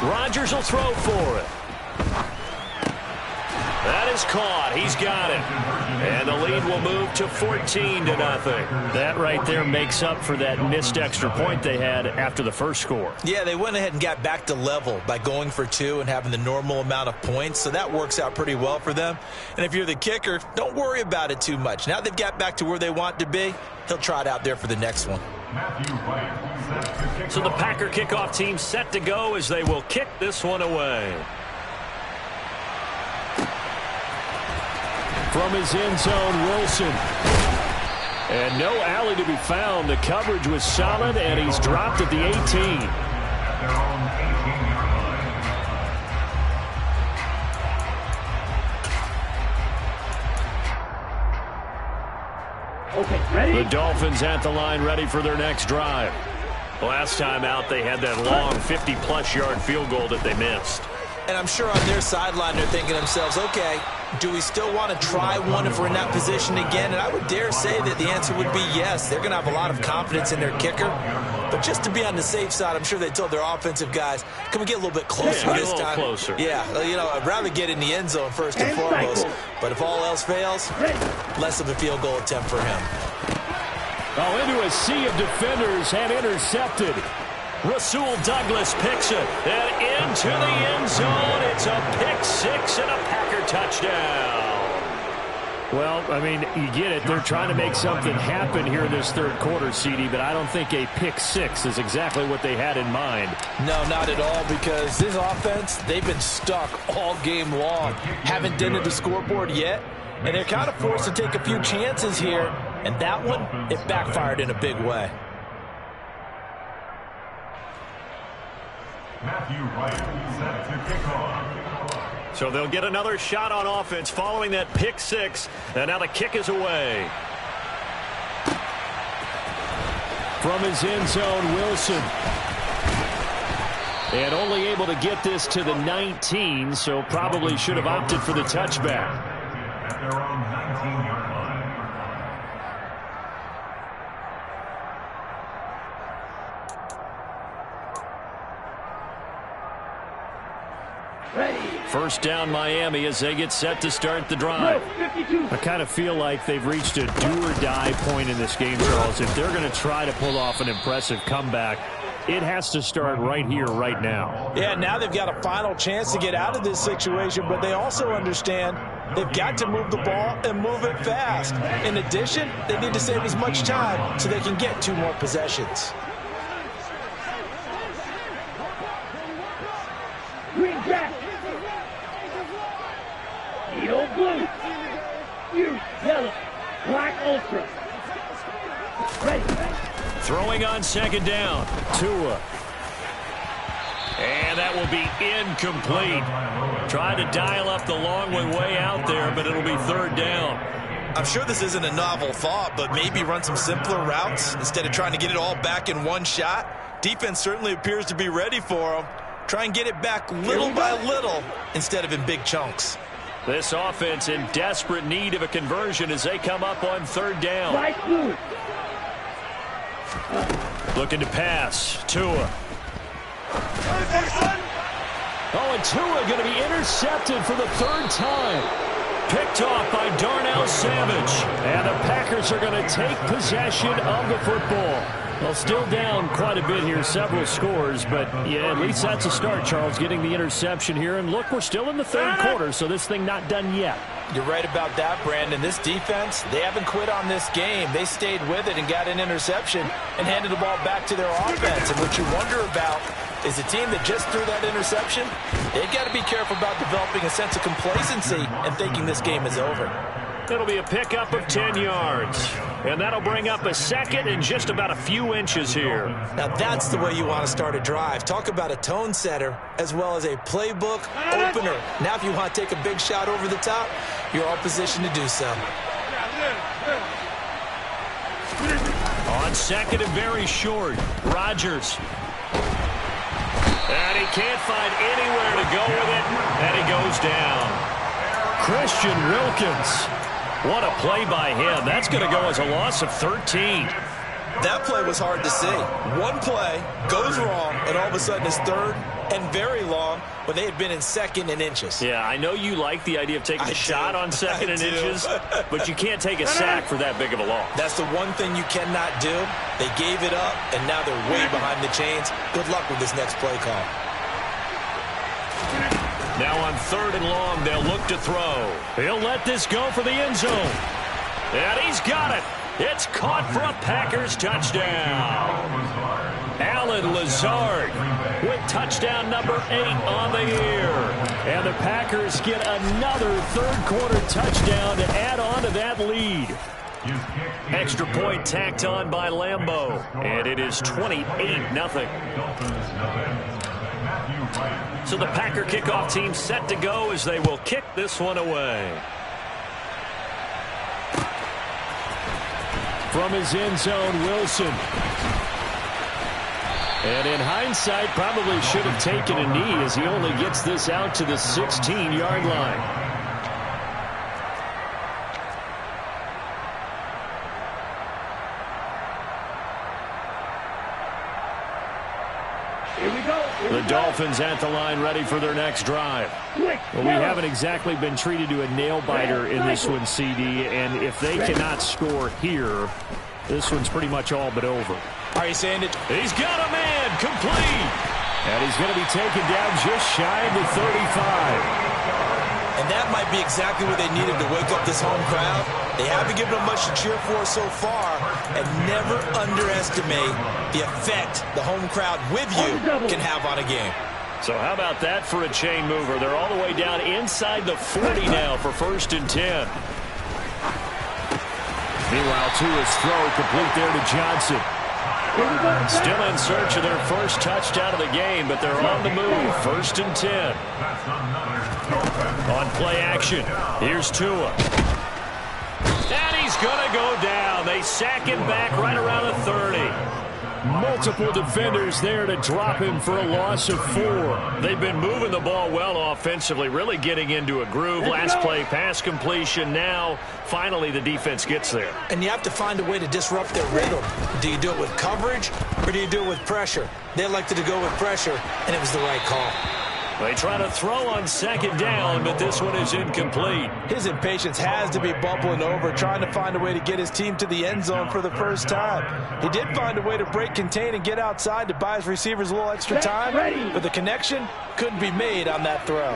Rodgers will throw for it. That is caught. He's got it. And the lead will move to 14-0. That right there makes up for that missed extra point they had after the first score. Yeah, they went ahead and got back to level by going for 2 and having the normal amount of points, so that works out pretty well for them. And if you're the kicker, don't worry about it too much. Now they've got back to where they want to be, he'll try it out there for the next one. So the Packer kickoff team set to go as they will kick this one away. From his end zone, Wilson. And no alley to be found. The coverage was solid, and he's dropped at the 18. Okay, ready? The Dolphins at the line, ready for their next drive. Last time out, they had that long 50-plus yard field goal that they missed. And I'm sure on their sideline they're thinking to themselves, okay, do we still want to try one if we're in that position again? And I would dare say that the answer would be yes. They're going to have a lot of confidence in their kicker. But just to be on the safe side, I'm sure they told their offensive guys, can we get a little bit closer this time? Closer. Yeah, you know, I'd rather get in the end zone first and foremost. But if all else fails, less of a field goal attempt for him. Oh, into a sea of defenders and intercepted. Rasul Douglas picks it, and into the end zone. It's a pick-6 and a Packer touchdown. Well, I mean, you get it. They're trying to make something happen here in this third quarter, CD, but I don't think a pick-6 is exactly what they had in mind. No, not at all, because this offense, they've been stuck all game long. Haven't dented the scoreboard yet, and they're kind of forced to take a few chances here, and that one, it backfired in a big way. Matthew Wright set to kick off. So they'll get another shot on offense following that pick-6, and now the kick is away. From his end zone, Wilson. And only able to get this to the 19, so probably should have opted for the touchback. At their own 19-yard line. First down Miami as they get set to start the drive. I kind of feel like they've reached a do-or-die point in this game, Charles. If they're going to try to pull off an impressive comeback, it has to start right here, right now. Yeah, now they've got a final chance to get out of this situation, but they also understand they've got to move the ball and move it fast. In addition, they need to save as much time so they can get 2 more possessions. Green jacket. Yellow blue. Fuse yellow. Black ultra. Ready. on second down. Tua. And that will be incomplete. Trying to dial up the long way out there, but it'll be third down. I'm sure this isn't a novel thought, but maybe run some simpler routes instead of trying to get it all back in one shot. Defense certainly appears to be ready for them. Try and get it back little by little instead of in big chunks. This offense in desperate need of a conversion as they come up on third down. Looking to pass. Tua. Oh, and Tua going to be intercepted for the third time. Picked off by Darnell Savage. And the Packers are going to take possession of the football. Well, still down quite a bit here, several scores, but yeah, at least that's a start, Charles, getting the interception here. And look, we're still in the third quarter, so this thing not done yet. You're right about that, Brandon. This defense, they haven't quit on this game. They stayed with it and got an interception and handed the ball back to their offense. And what you wonder about is the team that just threw that interception, they've got to be careful about developing a sense of complacency and thinking this game is over. It'll be a pickup of 10 yards. And that'll bring up a second and just about a few inches here. Now that's the way you want to start a drive. Talk about a tone setter as well as a playbook opener. Now if you want to take a big shot over the top, you're all positioned to do so. On second and very short, Rodgers. And he can't find anywhere to go with it, and he goes down. Christian Wilkins. What a play by him. That's going to go as a loss of 13. That play was hard to see. One play goes wrong, and all of a sudden it's third and very long when they had been in second and inches. Yeah, I know you like the idea of taking a shot on second and inches, but you can't take a sack for that big of a loss. That's the one thing you cannot do. They gave it up, and now they're way behind the chains. Good luck with this next play call. Now on third and long, they'll look to throw. He'll let this go for the end zone. And he's got it. It's caught for a Packers touchdown. Alan Lazard with touchdown number 8 on the year. And the Packers get another third-quarter touchdown to add on to that lead. Extra point tacked on by Lambeau. And it is 28-0. So the Packer kickoff team set to go as they will kick this one away. From his end zone, Wilson. And in hindsight, probably should have taken a knee as he only gets this out to the 16-yard line. The Dolphins at the line ready for their next drive. Well, we haven't exactly been treated to a nail-biter in this one, CD, and if they cannot score here, this one's pretty much all but over. Are you saying it? He's got a man, complete! And he's going to be taken down just shy of the 35. And that might be exactly what they needed to wake up this home crowd. They haven't given them much to cheer for so far, and never underestimate the effect the home crowd with you can have on a game. So how about that for a chain mover? They're all the way down inside the 40 now for 1st and 10. Meanwhile, Tua's throw complete there to Johnson. Still in search of their first touchdown of the game, but they're on the move. 1st and 10. On play action, here's Tua. And he's going to go down. They sack him back right around the 30. Multiple defenders there to drop him for a loss of 4. They've been moving the ball well offensively, really getting into a groove. Last play, pass completion. Now, finally, the defense gets there. And you have to find a way to disrupt their rhythm. Do you do it with coverage, or do you do it with pressure? They elected to go with pressure, and it was the right call. They try to throw on second down, but this one is incomplete. His impatience has to be bubbling over, trying to find a way to get his team to the end zone for the first time. He did find a way to break contain and get outside to buy his receivers a little extra time, but the connection couldn't be made on that throw.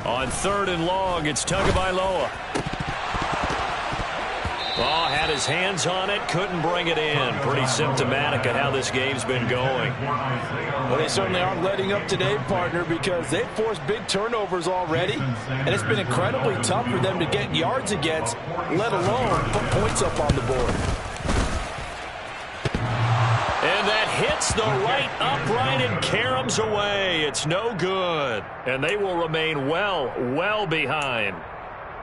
On 3rd and long, it's Tagovailoa. Oh, had his his hands on it, couldn't bring it in. Pretty symptomatic of how this game's been going. Well, they certainly aren't letting up today, partner, because they've forced big turnovers already, and it's been incredibly tough for them to get yards against, let alone put points up on the board. And that hits the right upright and caroms away. It's no good. And they will remain well behind.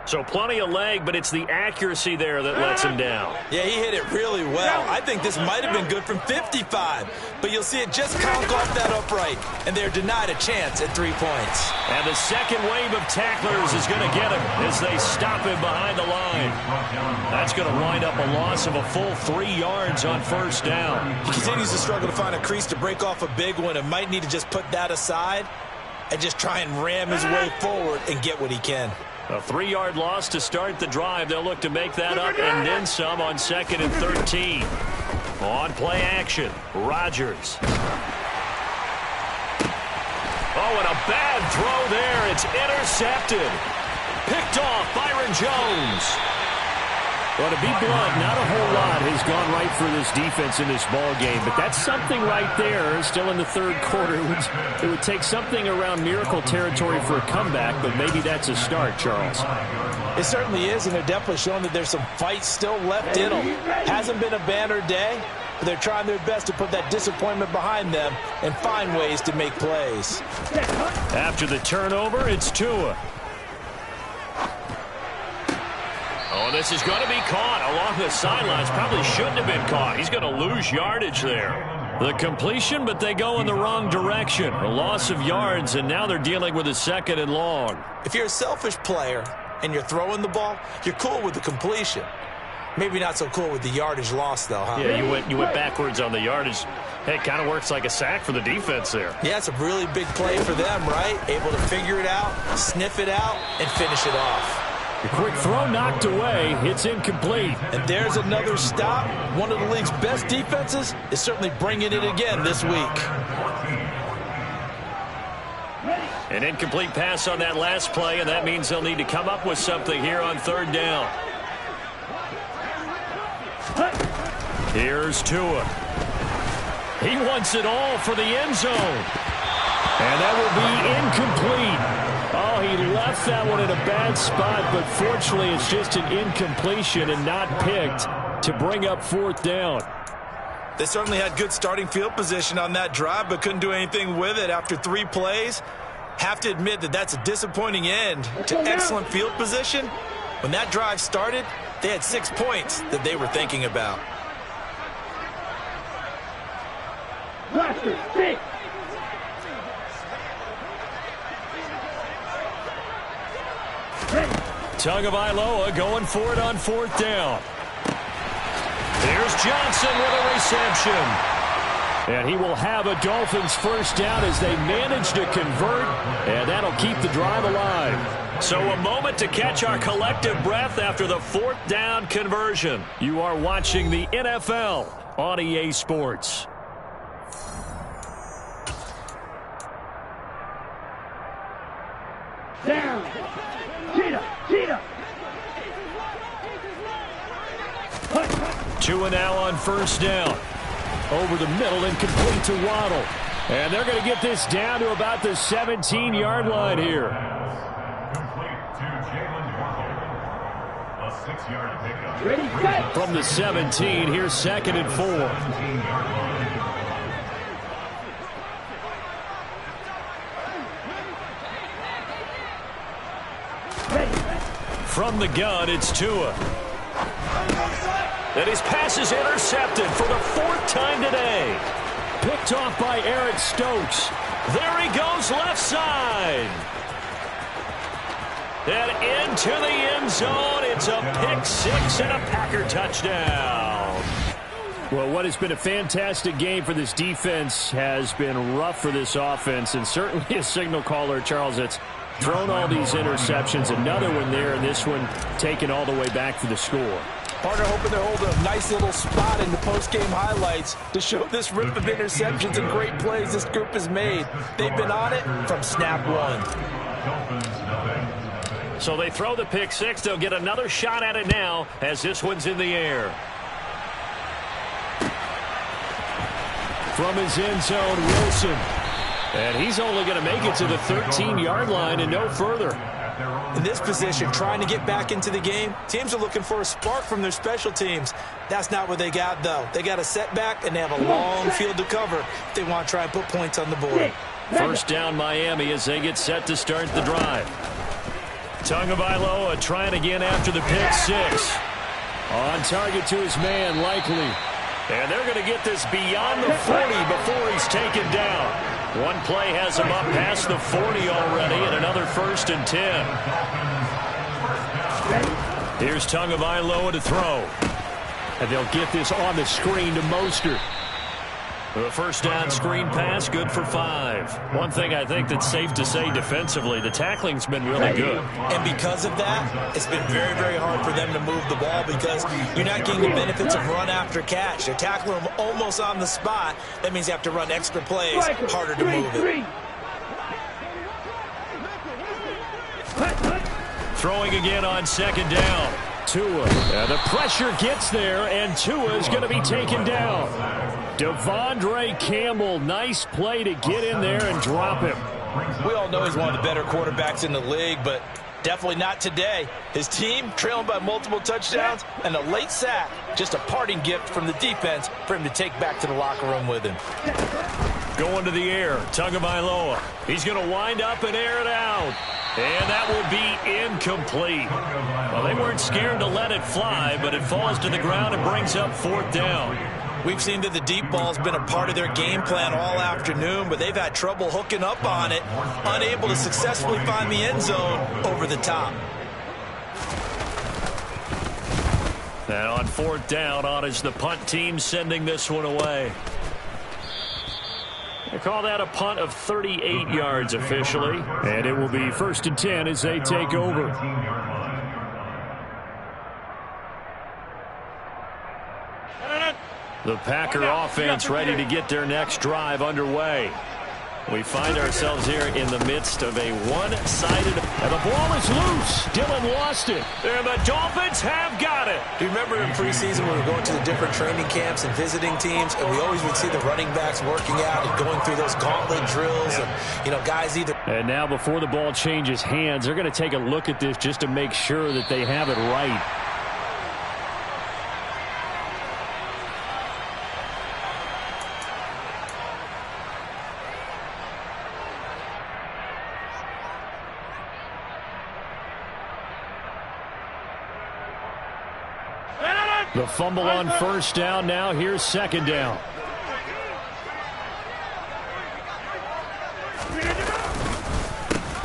So plenty of leg, but it's the accuracy there that lets him down. Yeah, he hit it really well. I think this might have been good from 55, but you'll see it just conk off that upright, and they're denied a chance at 3 points. And the second wave of tacklers is going to get him as they stop him behind the line. That's going to wind up a loss of a full 3 yards on first down. He continues to struggle to find a crease to break off a big one and might need to just put that aside and just try and ram his way forward and get what he can. A 3-yard loss to start the drive. They'll look to make that up and then some on 2nd and 13. On play action, Rodgers. Oh, and a bad throw there. It's intercepted. Picked off Byron Jones. Well, to be blunt, not a whole lot has gone right for this defense in this ball game, but that's something right there. Still in the third quarter, it would take something around miracle territory for a comeback, but maybe that's a start, Charles. It certainly is, and they're definitely showing that there's some fight still left in them. Hasn't been a banner day, but they're trying their best to put that disappointment behind them and find ways to make plays. After the turnover, it's Tua. Oh, this is going to be caught along the sidelines. Probably shouldn't have been caught. He's going to lose yardage there. The completion, but they go in the wrong direction. A loss of yards, and now they're dealing with a 2nd and long. If you're a selfish player and you're throwing the ball, you're cool with the completion. Maybe not so cool with the yardage loss, though, huh? Yeah, you went backwards on the yardage. Hey, it kind of works like a sack for the defense there. Yeah, it's a really big play for them, right? Able to figure it out, sniff it out, and finish it off. The quick throw knocked away. It's incomplete. And there's another stop. One of the league's best defenses is certainly bringing it again this week. An incomplete pass on that last play, and that means they'll need to come up with something here on 3rd down. Here's Tua. He wants it all for the end zone. And that will be incomplete. Oh, he left that one in a bad spot, but fortunately it's just an incompletion and not picked to bring up 4th down. They certainly had good starting field position on that drive, but couldn't do anything with it after 3 plays. Have to admit that that's a disappointing end to excellent field position. When that drive started, they had 6 points that they were thinking about. Blaster, big. Tagovailoa going for it on 4th down. Here's Johnson with a reception. And he will have a Dolphins first down as they manage to convert, and that'll keep the drive alive. So a moment to catch our collective breath after the 4th down conversion. You are watching the NFL on EA Sports. Down. Cheetah. Tua now on first down. Over the middle and complete to Waddle. And they're going to get this down to about the 17-yard line here. Complete to Jalen Waddle. A 6-yard pickup. Ready, set. From the 17, here's 2nd and 4. 17-yard line. From the gun, it's Tua. And his pass is intercepted for the 4th time today. Picked off by Eric Stokes. There he goes left side. And into the end zone. It's a pick 6 and a Packer touchdown. Well, what has been a fantastic game for this defense has been rough for this offense, and certainly a signal caller, Charles, that's thrown all these interceptions. Another one there, and this one taken all the way back for the score. Partner hoping to hold a nice little spot in the post-game highlights to show this rip of interceptions and great plays this group has made. They've been on it from snap one. So they throw the pick six. They'll get another shot at it now as this one's in the air. From his end zone, Wilson. And he's only going to make it to the 13-yard line and no further. In this position, trying to get back into the game, teams are looking for a spark from their special teams. That's not what they got, though. They got a setback, and they have a long field to cover if they want to try and put points on the board. First down, Miami, as they get set to start the drive. Tagovailoa trying again after the pick six. On target to his man, Likely. And they're going to get this beyond the 40 before he's taken down. One play has him up past the 40 already, and another 1st and 10. Here's Tagovailoa to throw. And they'll get this on the screen to Mostert. The first down screen pass, good for 5. One thing I think that's safe to say defensively, the tackling's been really good. And because of that, it's been very, very hard for them to move the ball because you're not getting the benefits of run after catch. They're tackling them almost on the spot. That means you have to run extra plays, harder to move it. Throwing again on 2nd down. Tua. And the pressure gets there, and Tua is going to be taken down. Devondre Campbell, nice play to get in there and drop him. We all know he's one of the better quarterbacks in the league, but definitely not today. His team trailing by multiple touchdowns and a late sack. Just a parting gift from the defense for him to take back to the locker room with him. Going to the air, Tagovailoa. He's going to wind up and air it out. And that will be incomplete. Well, they weren't scared to let it fly, but it falls to the ground and brings up 4th down. We've seen that the deep ball's been a part of their game plan all afternoon, but they've had trouble hooking up on it, unable to successfully find the end zone over the top. And on 4th down, on is the punt team sending this one away. They call that a punt of 38 yards officially. And it will be 1st and 10 as they take over. The Packer offense ready to get their next drive underway. We find ourselves here in the midst of a one-sided, and the ball is loose. Dillon lost it, and the Dolphins have got it. Do you remember in preseason when we were going to the different training camps and visiting teams, and we always would see the running backs working out and going through those gauntlet drills, and, you know, guys either... And now before the ball changes hands, they're going to take a look at this just to make sure that they have it right. The fumble on 1st down. Now here's 2nd down.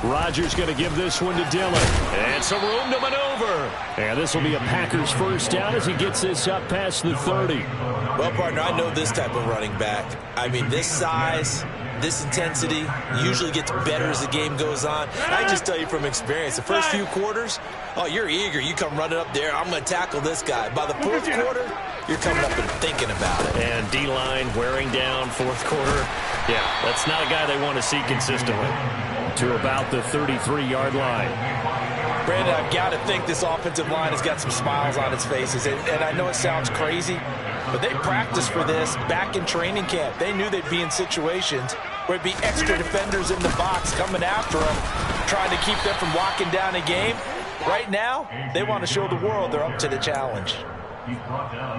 Rodgers going to give this one to Dillon. And some room to maneuver. And this will be a Packers 1st down as he gets this up past the 30. Well, partner, I know this type of running back. I mean, this size, this intensity usually gets better as the game goes on. I just tell you from experience, the first few quarters, oh, you're eager. You come running up there. I'm going to tackle this guy. By the 4th quarter, you're coming up and thinking about it. And D-line wearing down 4th quarter. Yeah, that's not a guy they want to see consistently. To about the 33-yard line. Brandon, I've got to think this offensive line has got some smiles on its faces. And I know it sounds crazy, but they practiced for this back in training camp. They knew they'd be in situations where it'd be extra defenders in the box coming after them, trying to keep them from locking down a game. Right now, they want to show the world they're up to the challenge.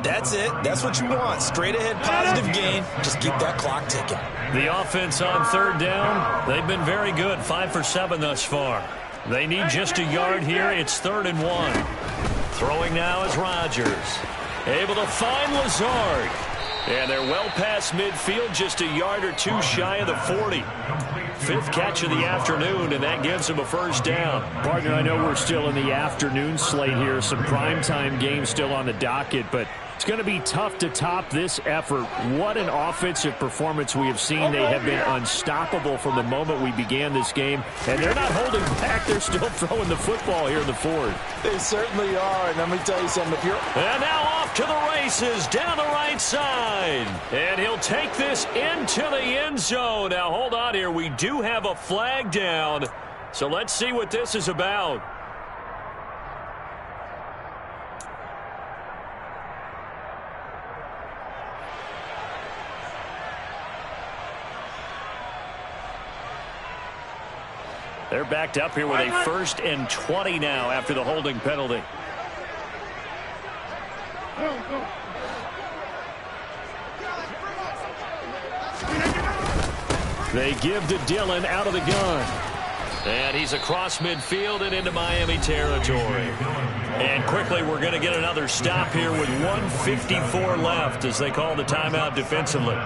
That's it. That's what you want. Straight ahead positive gain. Just keep that clock ticking. The offense on 3rd down, they've been very good. 5 for 7 thus far. They need just a yard here. It's 3rd and 1. Throwing now is Rodgers. Able to find Lazard. And they're well past midfield, just a yard or two shy of the 40. 5th catch of the afternoon, and that gives them a 1st down. Partner, I know we're still in the afternoon slate here. Some primetime games still on the docket, but it's going to be tough to top this effort. What an offensive performance we have seen. They have been unstoppable from the moment we began this game, and they're not holding back. They're still throwing the football here in the 4th. They certainly are, and let me tell you something. And now off to the races down the right side, and he'll take this into the end zone. Now hold on here. We do have a flag down, so let's see what this is about. They're backed up here with a 1st and 20 now after the holding penalty. They give to Dillon out of the gun. And he's across midfield and into Miami territory. And quickly we're going to get another stop here with 1:54 left as they call the timeout defensively.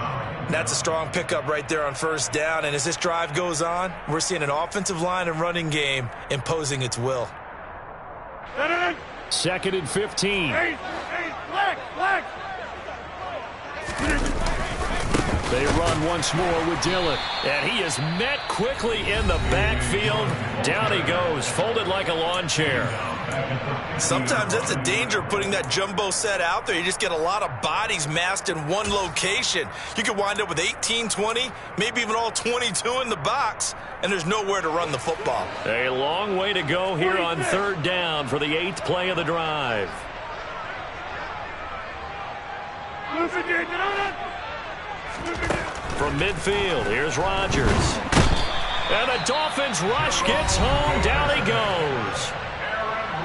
That's a strong pickup right there on 1st down. And as this drive goes on, we're seeing an offensive line and running game imposing its will. 2nd and 15. Flag. They run once more with Dillon. And he is met quickly in the backfield. Down he goes, folded like a lawn chair. Sometimes that's a danger putting that jumbo set out there. You just get a lot of bodies massed in one location. You could wind up with 18, 20, maybe even all 22 in the box, and there's nowhere to run the football. A long way to go here on 3rd down for the 8th play of the drive. From midfield, here's Rodgers. And the Dolphins rush gets home. Down he goes.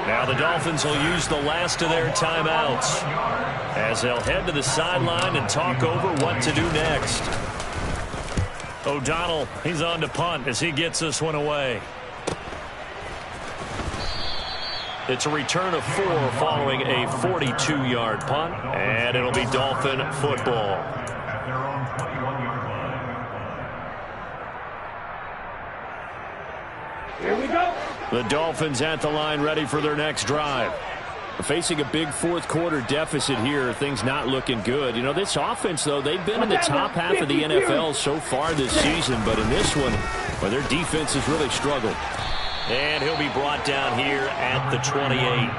Now the Dolphins will use the last of their timeouts as they'll head to the sideline and talk over what to do next. O'Donnell, he's on to punt as he gets this one away. It's a return of 4 following a 42-yard punt, and it'll be Dolphin football. At their own 21-yard line. Here we go. The Dolphins at the line ready for their next drive. Facing a big 4th quarter deficit here, things not looking good. You know, this offense, though, they've been in the top half of the NFL so far this season, but in this one, well, their defense has really struggled. And he'll be brought down here at the 28.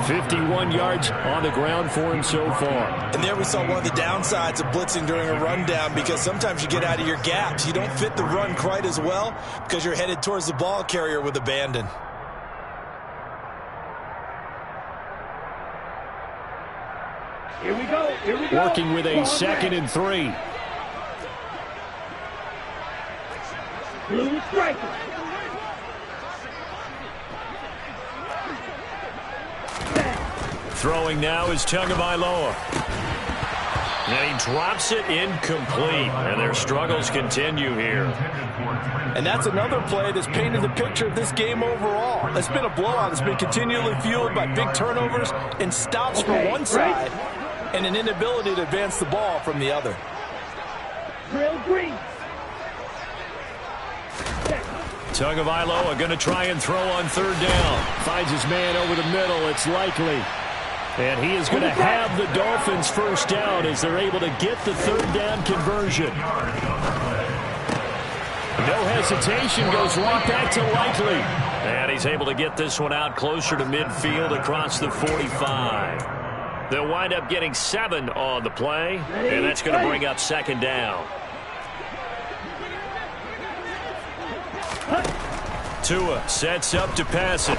51 yards on the ground for him so far. And there we saw one of the downsides of blitzing during a rundown, because sometimes you get out of your gaps. You don't fit the run quite as well because you're headed towards the ball carrier with abandon. Here we go. Working with a 2nd and 3. Blue striker. Throwing now is Tagovailoa. And he drops it incomplete. And their struggles continue here. And that's another play that's painted the picture of this game overall. It's been a blowout. It's been continually fueled by big turnovers and stops from one side and an inability to advance the ball from the other. Drill green. Tagovailoa going to try and throw on 3rd down. Finds his man over the middle. It's Likely. And he is going to have the Dolphins 1st down as they're able to get the 3rd down conversion. No hesitation, goes right back to Likely. And he's able to get this one out closer to midfield across the 45. They'll wind up getting 7 on the play, and that's going to bring up 2nd down. Tua sets up to pass it.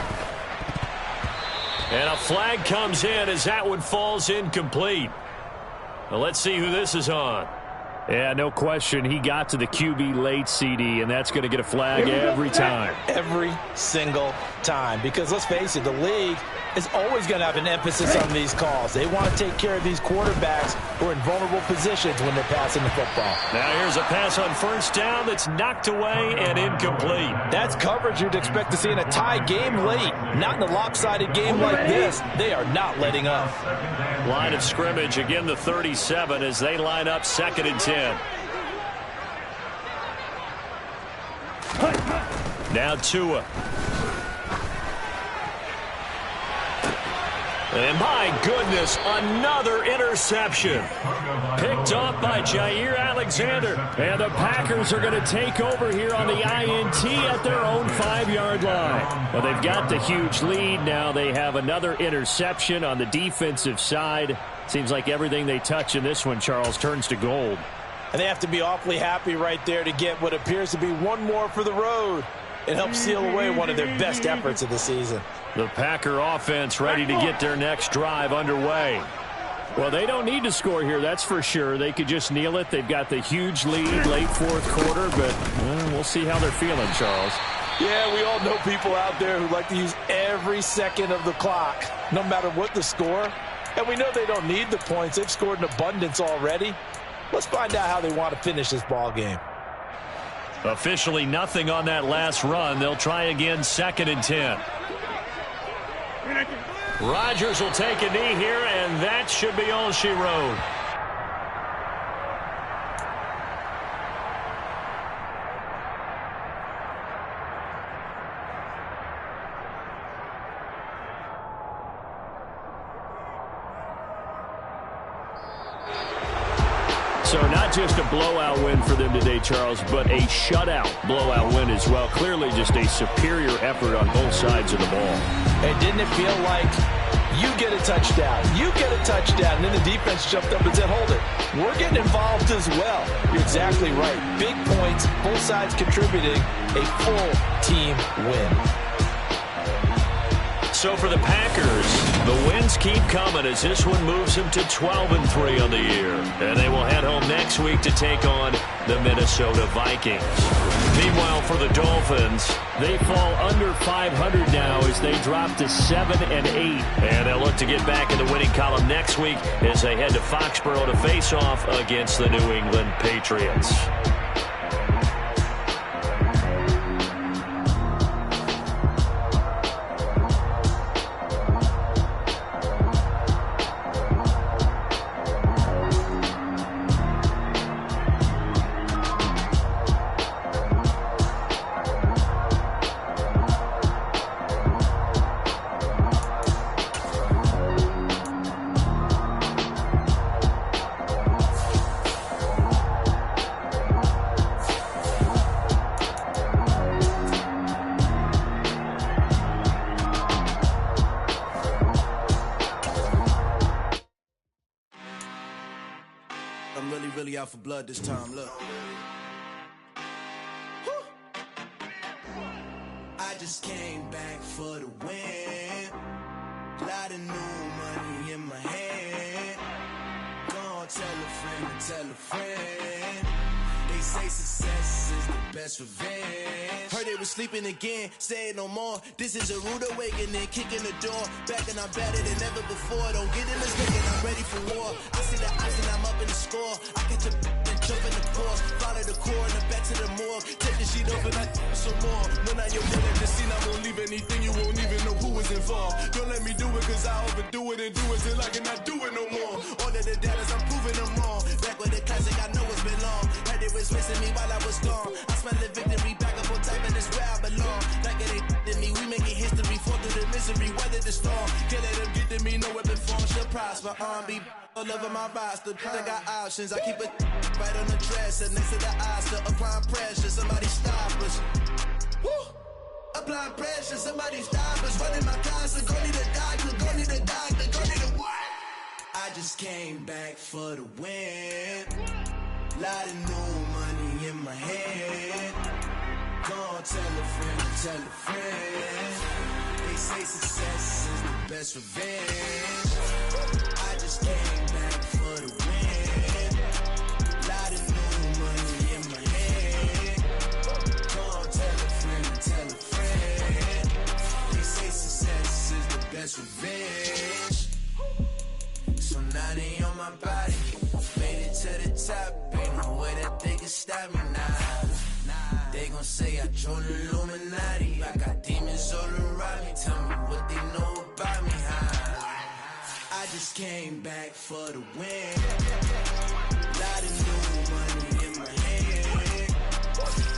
And a flag comes in as that one falls incomplete. Well, let's see who this is on. Yeah, no question. He got to the QB late, CD, and that's going to get a flag every time. Every single time. Because let's face it, the league is always going to have an emphasis on these calls. They want to take care of these quarterbacks who are in vulnerable positions when they're passing the football. Now here's a pass on 1st down that's knocked away and incomplete. That's coverage you'd expect to see in a tie game late. Not in a lopsided game like this. They are not letting up. Line of scrimmage, again the 37 as they line up 2nd and 10. Now Tua. And my goodness, another interception. Picked off by Jair Alexander. And the Packers are going to take over here on the INT at their own 5-yard line. Well, they've got the huge lead. Now they have another interception on the defensive side. Seems like everything they touch in this one, Charles, turns to gold. And they have to be awfully happy right there to get what appears to be one more for the road. It helps seal away one of their best efforts of the season. The Packer offense ready to get their next drive underway. Well, they don't need to score here, that's for sure. They could just kneel it. They've got the huge lead late 4th quarter, but we'll see how they're feeling, Charles. Yeah, we all know people out there who like to use every second of the clock, no matter what the score. And we know they don't need the points. They've scored in abundance already. Let's find out how they want to finish this ball game. Officially nothing on that last run. They'll try again, 2nd and 10. Rodgers will take a knee here, and that should be all she wrote. So not just a blowout win for them today, Charles, but a shutout blowout win as well. Clearly just a superior effort on both sides of the ball. Hey, didn't it feel like you get a touchdown, you get a touchdown, and then the defense jumped up and said, hold it, we're getting involved as well. You're exactly right. Big points, both sides contributing, a full team win. So for the Packers, the wins keep coming as this one moves them to 12-3 on the year. And they will head home next week to take on the Minnesota Vikings. Meanwhile, for the Dolphins, they fall under 500 now as they drop to 7-8. And they'll look to get back in the winning column next week as they head to Foxborough to face off against the New England Patriots. I'm really out for blood this time, look. I just came back for the win. Lot of new money in my hand. Gonna tell a friend to tell a friend. They say success is the best revenge. Heard they was sleeping again, say it no more. This is a rude awakening, kicking the door. Back and I'm better than ever before. Don't get in this thinking I'm ready for war. I see the ice and I'm up in the score. I catch a and jump in the course. Follow the core and the back to the morgue. Take the sheet off and I some more. When I you're at the scene, I won't leave anything. You won't even know who is involved. Don't let me do it cause I overdo it and do it till I cannot do it no more. All of the data, I'm proving them wrong. Back with the classic, I know it's been long. Had it was missing me while I was gone. I smell the victory back up on top and it's where I belong. Like it ain't to me, we making history. Fall through the misery, weather the storm. Can't let them get to me, no weapon form should prosper. R&B all over my roster. I got options, I keep it right on the dresser. Next to the Oscar, applying pressure. Somebody stop us. Woo! Applying pressure, somebody stop us. Running my concert, go need a doctor, go need a doctor, go need a what? I just came back for the win. Lot of new money in my hand. Gonna tell a friend to tell a friend. They say success is the best revenge. I just came back for the win. Lot of new money in my hand. Gonna tell a friend to tell a friend. They say success is the best revenge. So now they on my body. Made it to the top. Ain't no way that they can stop me now. They gon' say I joined the Illuminati. I got demons all around me. Tell me what they know about me, huh? I just came back for the win. Lot of new money in my hand.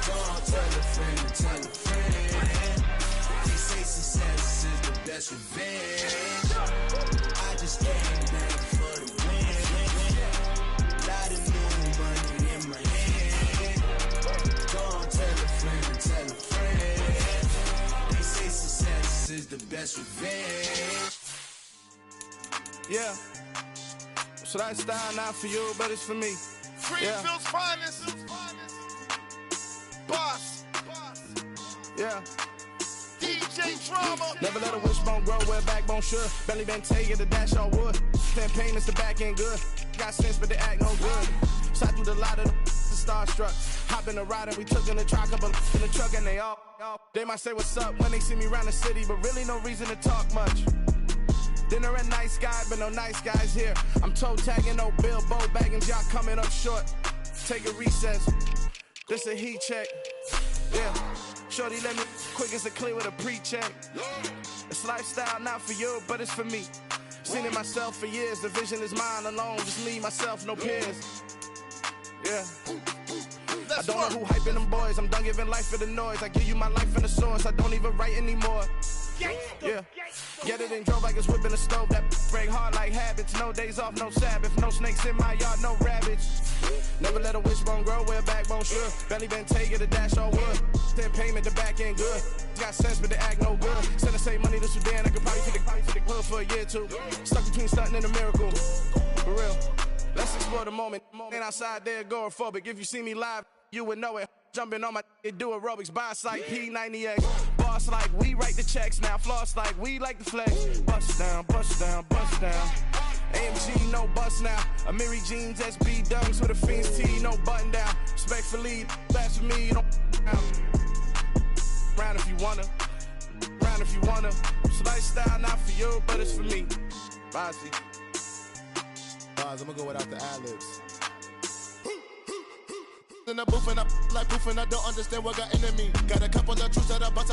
Gonna tell a friend to tell a friend. They say success is the best revenge. I just came back for the win. Lot of new money in my hand. Gonna tell a friend to tell a friend. They say success is the best revenge. Yeah. So that style not for you, but it's for me. Greenfield's finest. Boss. Yeah. DJ Drama. Never let a wishbone grow where backbone should. Belly been taking the dash all wood. Campaign is the back end good. Got sense, but they act no good. Shot through the lot of the starstruck. Hop in the ride and we took in the truck, couple in the truck, and they might say what's up when they see me around the city, but really no reason to talk much. Dinner at Nice Guy, but no nice guys here. I'm toe tagging, no Bilbo Baggins, y'all coming up short. Take a recess. This a heat check. Yeah. Shorty let me quick as a clear with a pre-check. It's lifestyle not for you, but it's for me. Seen it myself for years. The vision is mine alone. Just me, myself, no peers. Yeah. I don't know who hyping them boys. I'm done giving life for the noise. I give you my life in the source. I don't even write anymore. Yeah. Get it and drove like it's whipping the stove. That break hard like habits. No days off, no Sabbath. No snakes in my yard, no rabbits. Never let a wishbone grow where a backbone should. Belly been taking the dash all wood. Then payment, the back end good. Got sense, but the act no good. Send the same money to Sudan. I could probably take the hood for a year or two. Stuck between stunting and a miracle. For real. Let's explore the moment. Ain't outside there agoraphobic. If you see me live, you would know it. Jumping on my do aerobics, boss like P90X. Boss like we write the checks now. Floss like we like the flex. Bust down, bust down, bust down. AMG, no bust now. Amiri jeans, SB dunks with a Fiends T, no button down. Respectfully, that's for me, don't down. Round if you wanna, round if you wanna. It's lifestyle not for you, but it's for me. Bossy. Boz, I'm gonna go without the ad-libs. In the booth and I like proof and I don't understand what got into me. Got a couple of truths that I bust